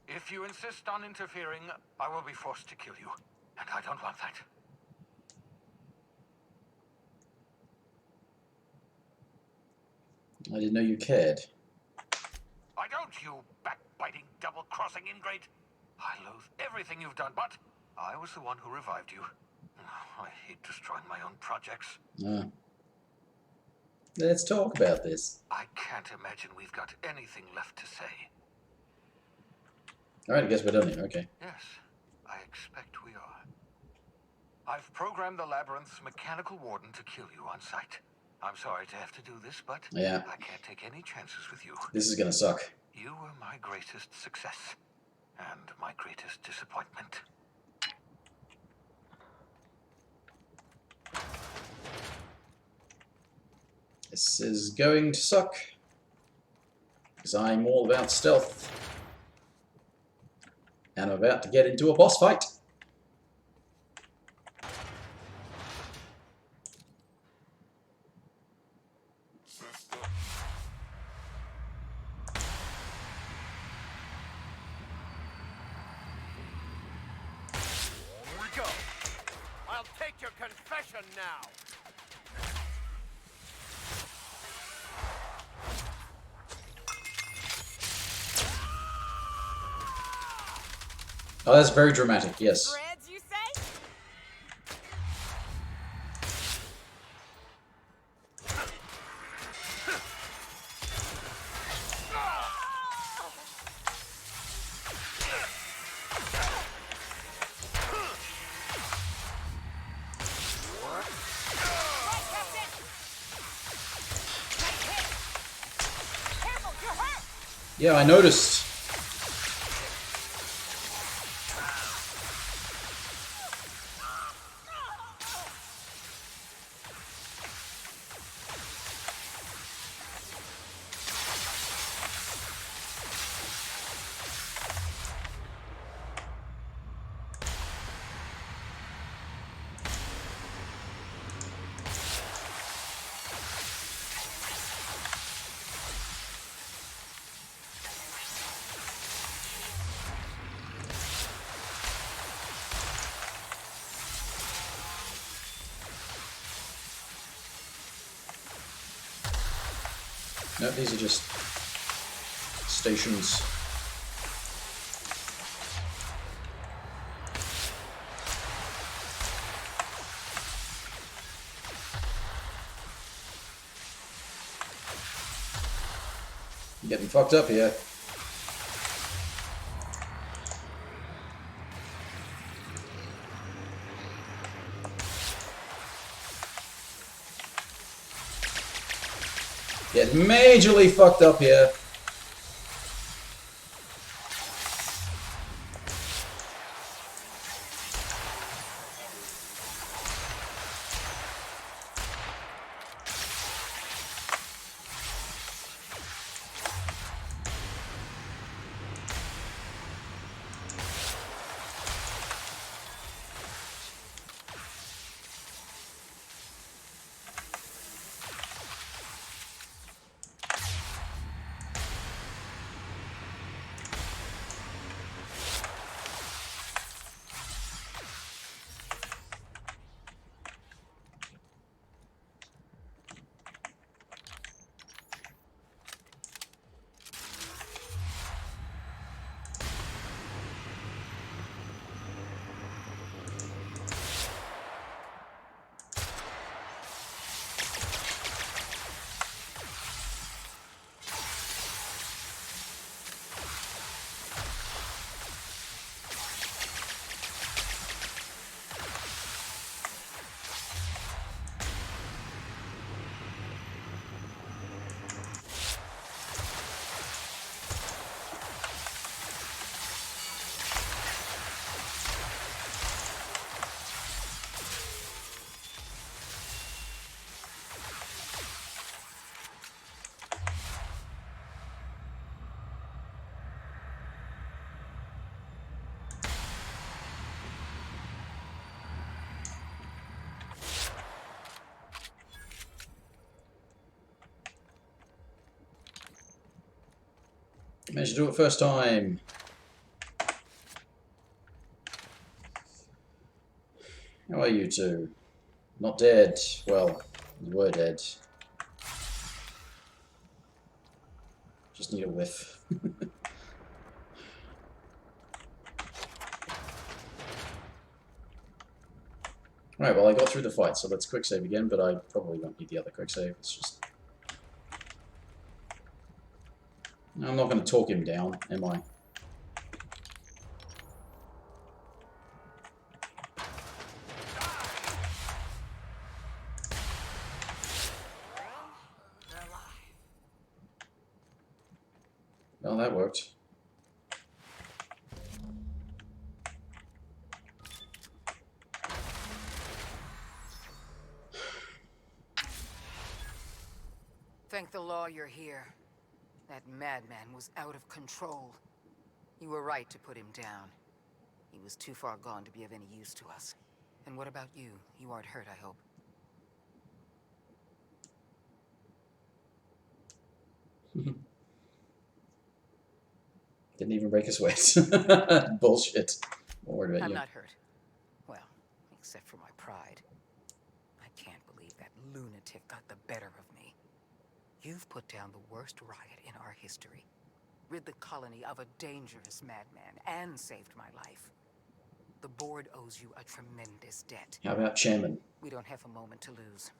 Speaker 11: If you insist on interfering, I will be forced to kill you. And I don't want that.
Speaker 1: I didn't know you cared.
Speaker 11: I don't, you backbiting, double-crossing ingrate. I loathe everything you've done, but I was the one who revived you. I hate destroying my own projects.
Speaker 1: Let's talk about this.
Speaker 11: I can't imagine we've got anything left to say.
Speaker 1: Alright, I guess we're done here. Okay.
Speaker 11: Yes, I expect we are. I've programmed the Labyrinth's mechanical warden to kill you on sight. I'm sorry to have to do this, but
Speaker 1: yeah.
Speaker 11: I can't take any chances with you.
Speaker 1: This is gonna suck.
Speaker 11: You were my greatest success, and my greatest disappointment.
Speaker 1: This is going to suck. Because I'm all about stealth. And I'm about to get into a boss fight.
Speaker 12: Here we go. I'll take your confession now.
Speaker 1: Oh, that's very dramatic, yes.
Speaker 8: Threads, you say?
Speaker 1: Yeah, I noticed. No, these are just stations. I'm getting fucked up here. Get majorly fucked up here. Managed to do it first time. How are you two? Not dead. Well, you were dead. Just need a whiff. Alright, well I got through the fight, so let's quick save again, but I probably won't need the other quick save. It's just... I'm not going to talk him down, am I? Well, that worked.
Speaker 4: Thank the law you're here. That madman was out of control. You were right to put him down. He was too far gone to be of any use to us. And what about you? You aren't hurt, I hope.
Speaker 1: Didn't even break a sweat. Bullshit. Don't worry about
Speaker 4: I'm
Speaker 1: you.
Speaker 4: not hurt. Well, except for my pride. I can't believe that lunatic got the better of me. You've put down the worst riot in our history, rid the colony of a dangerous madman, and saved my life. The board owes you a tremendous debt.
Speaker 1: How about Chairman?
Speaker 4: We don't have a moment to lose.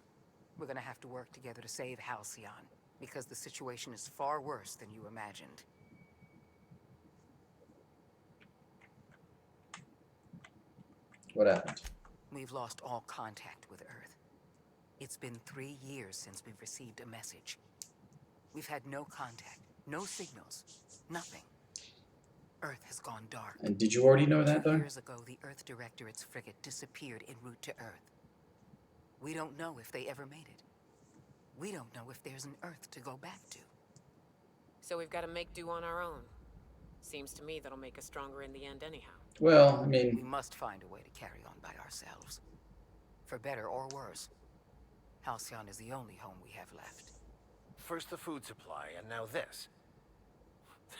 Speaker 4: We're gonna have to work together to save Halcyon, because the situation is far worse than you imagined.
Speaker 1: What happened?
Speaker 4: We've lost all contact with Earth. It's been 3 years since we've received a message. We've had no contact, no signals, nothing. Earth has gone dark.
Speaker 1: And did you already know that,
Speaker 4: 2
Speaker 1: though?
Speaker 4: years ago, the Earth Directorate's frigate disappeared en route to Earth. We don't know if they ever made it. We don't know if there's an Earth to go back to.
Speaker 8: So we've got to make do on our own. Seems to me that'll make us stronger in the end anyhow.
Speaker 1: Well, I
Speaker 4: We
Speaker 1: mean...
Speaker 4: must find a way to carry on by ourselves. For better or worse. Halcyon is the only home we have left.
Speaker 12: First the food supply, and now this.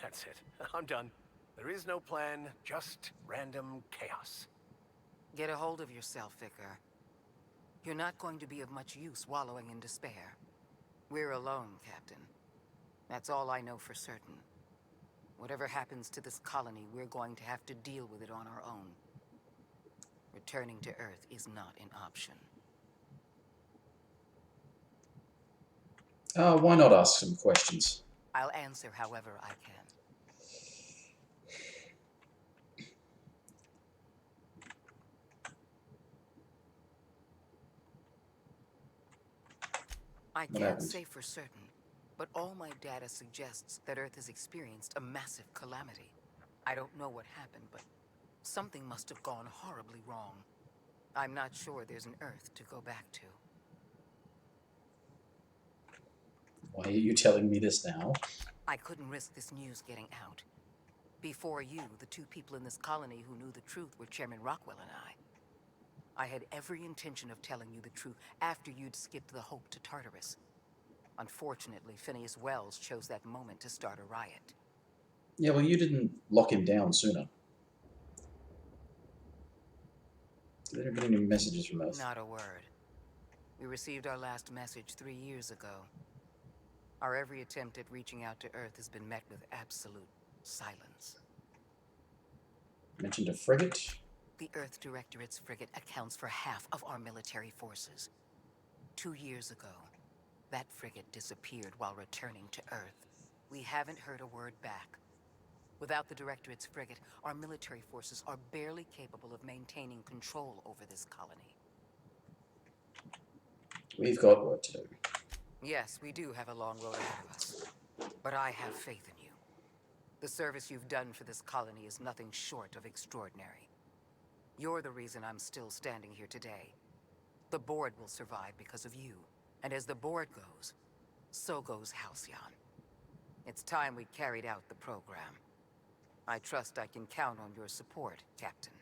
Speaker 12: That's it. I'm done. There is no plan, just random chaos.
Speaker 4: Get a hold of yourself, Vicar. You're not going to be of much use wallowing in despair. We're alone, Captain. That's all I know for certain. Whatever happens to this colony, we're going to have to deal with it on our own. Returning to Earth is not an option.
Speaker 1: why not ask some questions?
Speaker 4: I'll answer however I can. I
Speaker 1: What
Speaker 4: can't
Speaker 1: happened?
Speaker 4: say for certain, but all my data suggests that Earth has experienced a massive calamity. I don't know what happened, but something must have gone horribly wrong. I'm not sure there's an Earth to go back to.
Speaker 1: Why are you telling me this now?
Speaker 4: I couldn't risk this news getting out. Before you, the 2 people in this colony who knew the truth were Chairman Rockwell and I. I had every intention of telling you the truth after you'd skipped the Hope to Tartarus. Unfortunately, Phineas Wells chose that moment to start a riot.
Speaker 1: Yeah, well, you didn't lock him down sooner. Did there been any messages from Earth?
Speaker 4: Not a word. We received our last message 3 years ago. Our every attempt at reaching out to Earth has been met with absolute silence.
Speaker 1: Mentioned a frigate?
Speaker 4: The Earth Directorate's frigate accounts for half of our military forces. 2 years ago, that frigate disappeared while returning to Earth. We haven't heard a word back. Without the Directorate's frigate, our military forces are barely capable of maintaining control over this colony.
Speaker 1: We've got work to do.
Speaker 4: Yes, we do have a long road ahead of us. But I have faith in you. The service you've done for this colony is nothing short of extraordinary. You're the reason I'm still standing here today. The board will survive because of you. And as the board goes, so goes Halcyon. It's time we carried out the program. I trust I can count on your support, Captain.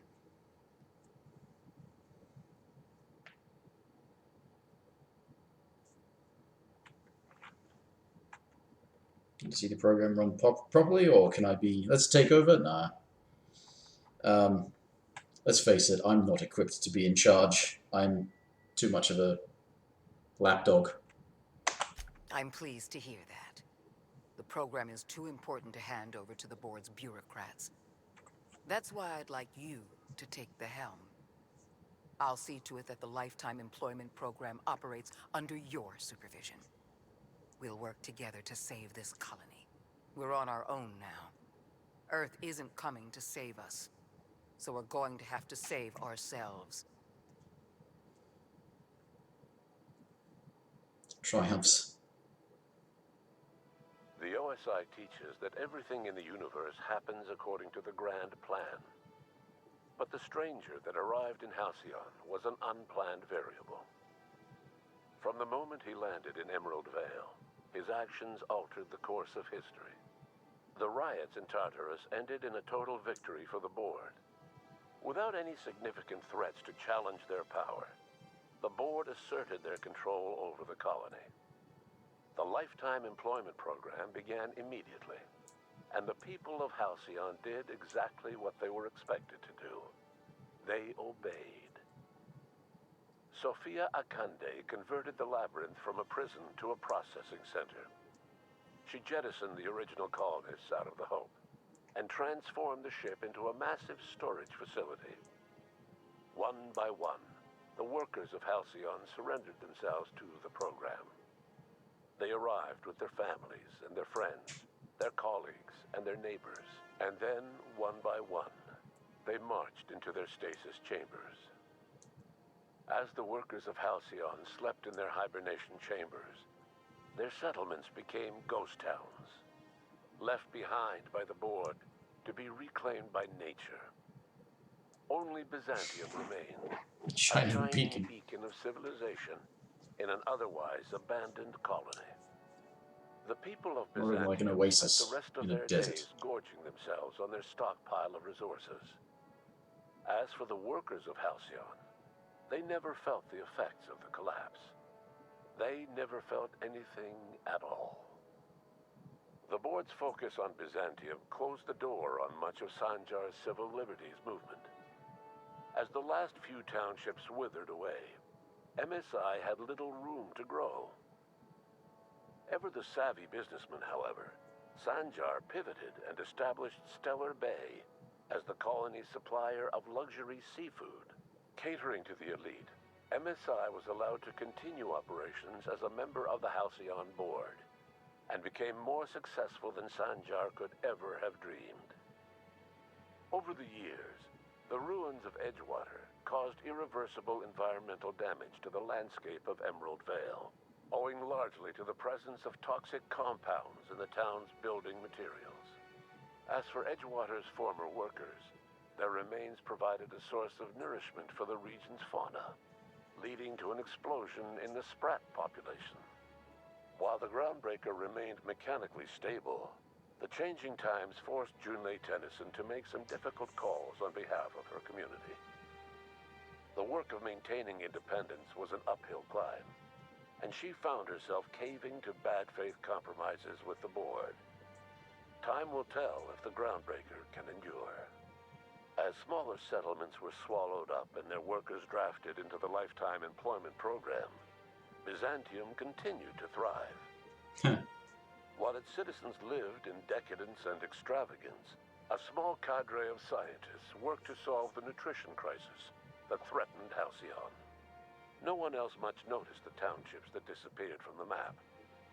Speaker 1: Can you see the program run properly, or can I be... Let's take over? Nah. Let's face it, I'm not equipped to be in charge. I'm too much of a lapdog.
Speaker 4: I'm pleased to hear that. The program is too important to hand over to the board's bureaucrats. That's why I'd like you to take the helm. I'll see to it that the lifetime employment program operates under your supervision. We'll work together to save this colony. We're on our own now. Earth isn't coming to save us, so we're going to have to save ourselves.
Speaker 1: Triumphs.
Speaker 13: The OSI teaches that everything in the universe happens according to the grand plan. But the stranger that arrived in Halcyon was an unplanned variable. From the moment he landed in Emerald Vale, his actions altered the course of history. The riots in Tartarus ended in a total victory for the board. Without any significant threats to challenge their power, the board asserted their control over the colony. The lifetime employment program began immediately, and the people of Halcyon did exactly what they were expected to do. They obeyed. Sophia Akande converted the labyrinth from a prison to a processing center. She jettisoned the original colonists out of the Hope and transformed the ship into a massive storage facility. One by one, the workers of Halcyon surrendered themselves to the program. They arrived with their families and their friends, their colleagues and their neighbors, and then, one by one, they marched into their stasis chambers. As the workers of Halcyon slept in their hibernation chambers, their settlements became ghost towns, left behind by the board to be reclaimed by nature. Only Byzantium remained, a shining beacon of civilization in an otherwise abandoned colony. The people of Byzantium
Speaker 1: like an
Speaker 13: spent
Speaker 1: oasis
Speaker 13: the rest of
Speaker 1: in a
Speaker 13: their
Speaker 1: desert.
Speaker 13: days gorging themselves on their stockpile of resources. As for the workers of Halcyon, they never felt the effects of the collapse. They never felt anything at all. The board's focus on Byzantium closed the door on much of Sanjar's civil liberties movement. As the last few townships withered away, MSI had little room to grow. Ever the savvy businessman, however, Sanjar pivoted and established Stellar Bay as the colony's supplier of luxury seafood. Catering to the elite, MSI was allowed to continue operations as a member of the Halcyon board, and became more successful than Sanjar could ever have dreamed. Over the years, the ruins of Edgewater caused irreversible environmental damage to the landscape of Emerald Vale, owing largely to the presence of toxic compounds in the town's building materials. As for Edgewater's former workers, their remains provided a source of nourishment for the region's fauna, leading to an explosion in the sprat population. While the groundbreaker remained mechanically stable, the changing times forced Junlei Tennyson to make some difficult calls on behalf of her community. The work of maintaining independence was an uphill climb, and she found herself caving to bad faith compromises with the board. Time will tell if the groundbreaker can endure. As smaller settlements were swallowed up and their workers drafted into the lifetime employment program, Byzantium continued to thrive. While its citizens lived in decadence and extravagance, a small cadre of scientists worked to solve the nutrition crisis that threatened Halcyon. No one else much noticed the townships that disappeared from the map,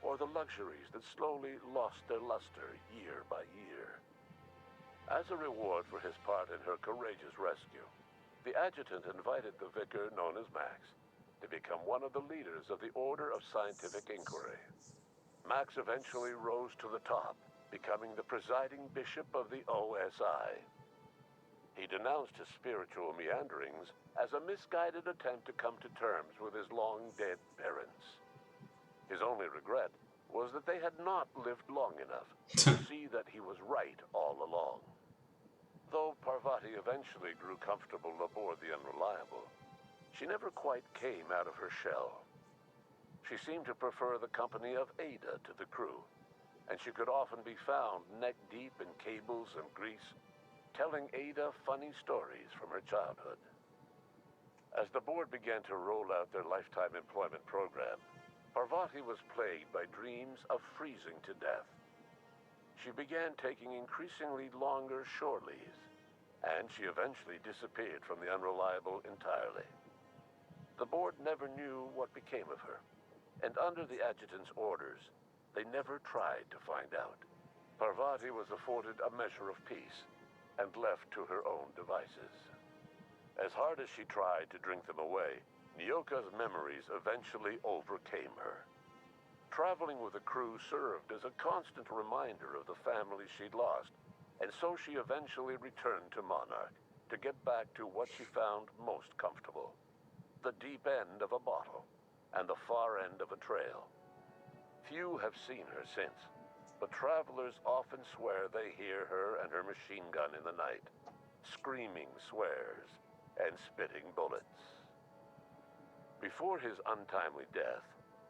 Speaker 13: or the luxuries that slowly lost their luster year by year. As a reward for his part in her courageous rescue, the adjutant invited the vicar known as Max to become one of the leaders of the Order of Scientific Inquiry. Max eventually rose to the top, becoming the presiding bishop of the OSI. He denounced his spiritual meanderings as a misguided attempt to come to terms with his long-dead parents. His only regret was that they had not lived long enough to see that he was right all along. Though Parvati eventually grew comfortable aboard the Unreliable, she never quite came out of her shell. She seemed to prefer the company of Ada to the crew, and she could often be found neck-deep in cables and grease, telling Ada funny stories from her childhood. As the board began to roll out their lifetime employment program, Parvati was plagued by dreams of freezing to death. She began taking increasingly longer shore leaves, and she eventually disappeared from the Unreliable entirely. The board never knew what became of her, and under the adjutant's orders, they never tried to find out. Parvati was afforded a measure of peace and left to her own devices. As hard as she tried to drink them away, Nyoka's memories eventually overcame her. Traveling with the crew served as a constant reminder of the family she'd lost, and so she eventually returned to Monarch to get back to what she found most comfortable: the deep end of a bottle and the far end of a trail. Few have seen her since, but travelers often swear they hear her and her machine gun in the night, screaming swears and spitting bullets. Before his untimely death,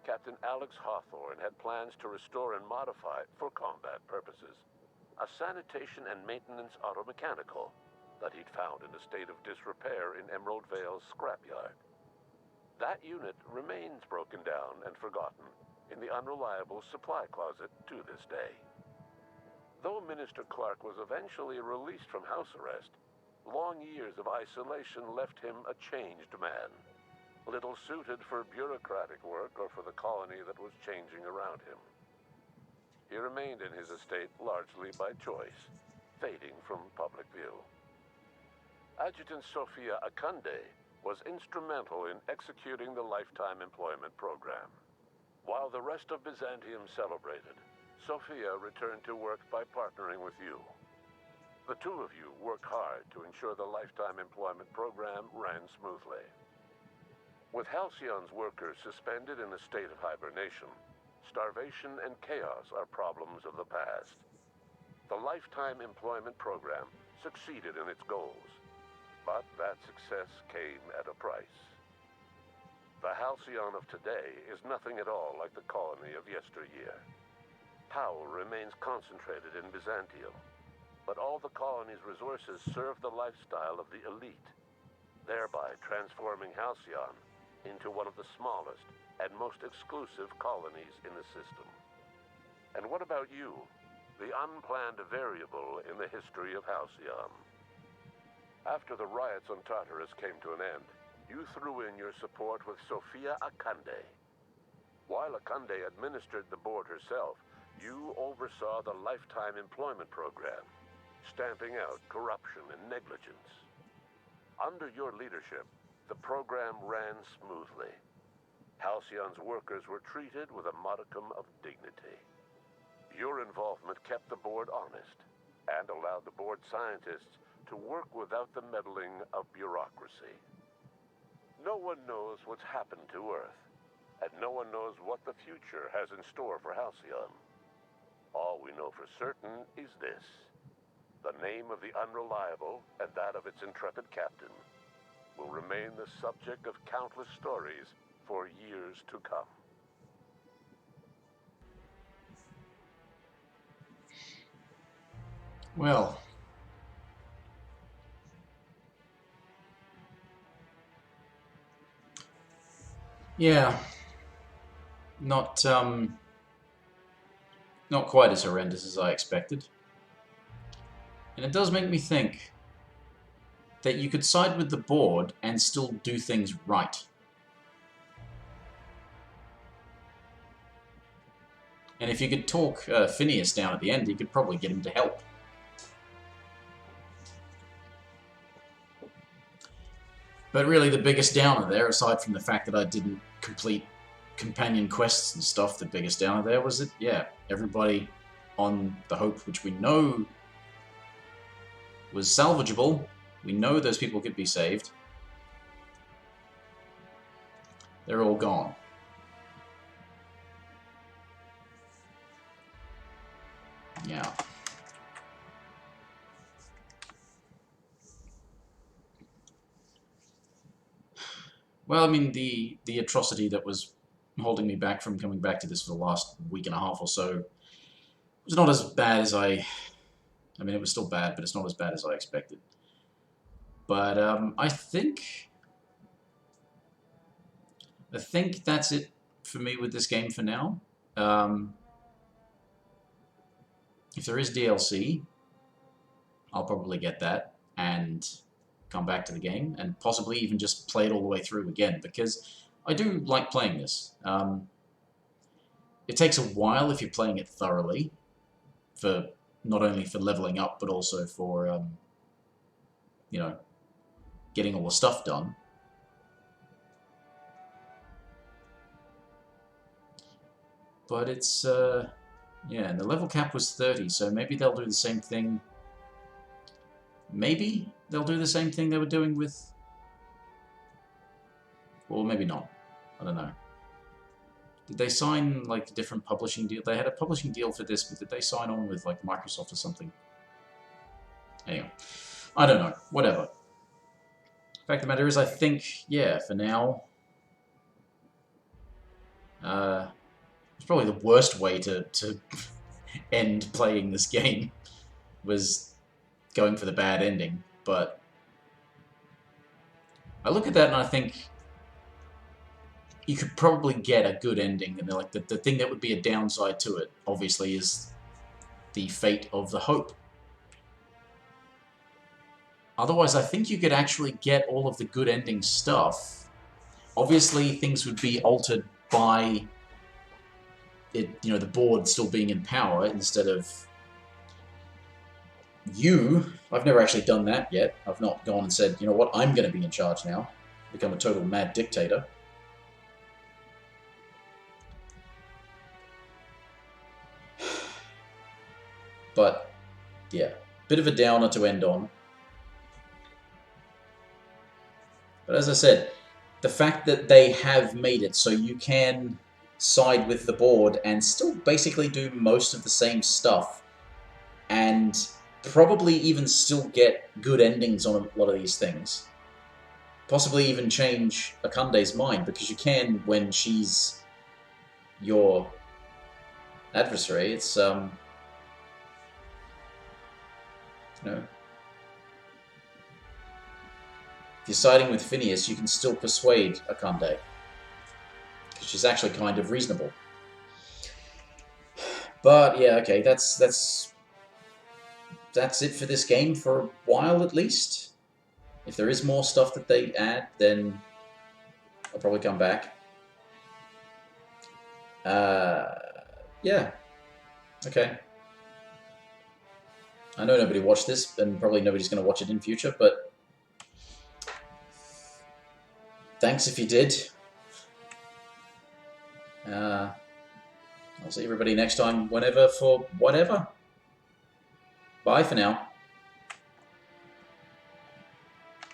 Speaker 13: Captain Alex Hawthorne had plans to restore and modify, for combat purposes, a sanitation and maintenance automechanical that he'd found in a state of disrepair in Emerald Vale's scrapyard. That unit remains broken down and forgotten in the Unreliable supply closet to this day. Though Minister Clark was eventually released from house arrest, long years of isolation left him a changed man, little suited for bureaucratic work or for the colony that was changing around him. He remained in his estate largely by choice, fading from public view. Adjutant Sophia Akande was instrumental in executing the lifetime employment program. While the rest of Byzantium celebrated, Sophia returned to work by partnering with you. The two of you worked hard to ensure the lifetime employment program ran smoothly. With Halcyon's workers suspended in a state of hibernation, starvation and chaos are problems of the past. The lifetime employment program succeeded in its goals, but that success came at a price. The Halcyon of today is nothing at all like the colony of yesteryear. Power remains concentrated in Byzantium, but all the colony's resources serve the lifestyle of the elite, thereby transforming Halcyon into one of the smallest and most exclusive colonies in the system. And what about you, the unplanned variable in the history of Halcyon? After the riots on Tartarus came to an end, you threw in your support with Sophia Akande. While Akande administered the board herself, you oversaw the lifetime employment program, stamping out corruption and negligence. Under your leadership, the program ran smoothly. Halcyon's workers were treated with a modicum of dignity. Your involvement kept the board honest and allowed the board scientists to work without the meddling of bureaucracy. No one knows what's happened to Earth, and no one knows what the future has in store for Halcyon. All we know for certain is this: the name of the Unreliable and that of its intrepid captain will remain the subject of countless stories for years to come.
Speaker 1: Well, yeah, not quite as horrendous as I expected. And it does make me think that you could side with the board and still do things right. And if you could talk Phineas down at the end, you could probably get him to help. But really the biggest downer there, aside from the fact that I didn't complete companion quests and stuff, the biggest downer there was that, yeah, everybody on the Hope, which we know was salvageable, we know those people could be saved, they're all gone. Yeah. Well, I mean, the atrocity that was holding me back from coming back to this for the last week and a half or so was not as bad as I mean, it was still bad, but it's not as bad as I expected. But I think that's it for me with this game for now. If there is DLC, I'll probably get that and come back to the game, and possibly even just play it all the way through again, because I do like playing this. It takes a while if you're playing it thoroughly, for not only for leveling up, but also for, you know, getting all the stuff done. But it's, yeah, and the level cap was 30, so maybe they'll do the same thing. Maybe they'll do the same thing they were doing with... Or maybe not. I don't know. Did they sign, like, a different publishing deal? They had a publishing deal for this, but did they sign on with, like, Microsoft or something? Anyway. I don't know. Whatever. The fact of the matter is, I think, yeah, for now... it's probably the worst way to end playing this game, was going for the bad ending, but... I look at that and I think... you could probably get a good ending, and like the thing that would be a downside to it, obviously, is the fate of the Hope. Otherwise, I think you could actually get all of the good ending stuff. Obviously, things would be altered by it, you know, the board still being in power instead of you. I've never actually done that yet. I've not gone and said, you know what, I'm going to be in charge now, become a total mad dictator. But, yeah, bit of a downer to end on. But as I said, the fact that they have made it so you can side with the board and still basically do most of the same stuff, and probably even still get good endings on a lot of these things. Possibly even change Akande's mind, because you can when she's your adversary. It's, you know, if you're siding with Phineas, you can still persuade Akande, because she's actually kind of reasonable. But yeah, okay, that's it for this game for a while at least. If there is more stuff that they add, then I'll probably come back. Yeah. Okay. I know nobody watched this, and probably nobody's going to watch it in future, but thanks if you did. I'll see everybody next time, whenever, for whatever. Bye for now.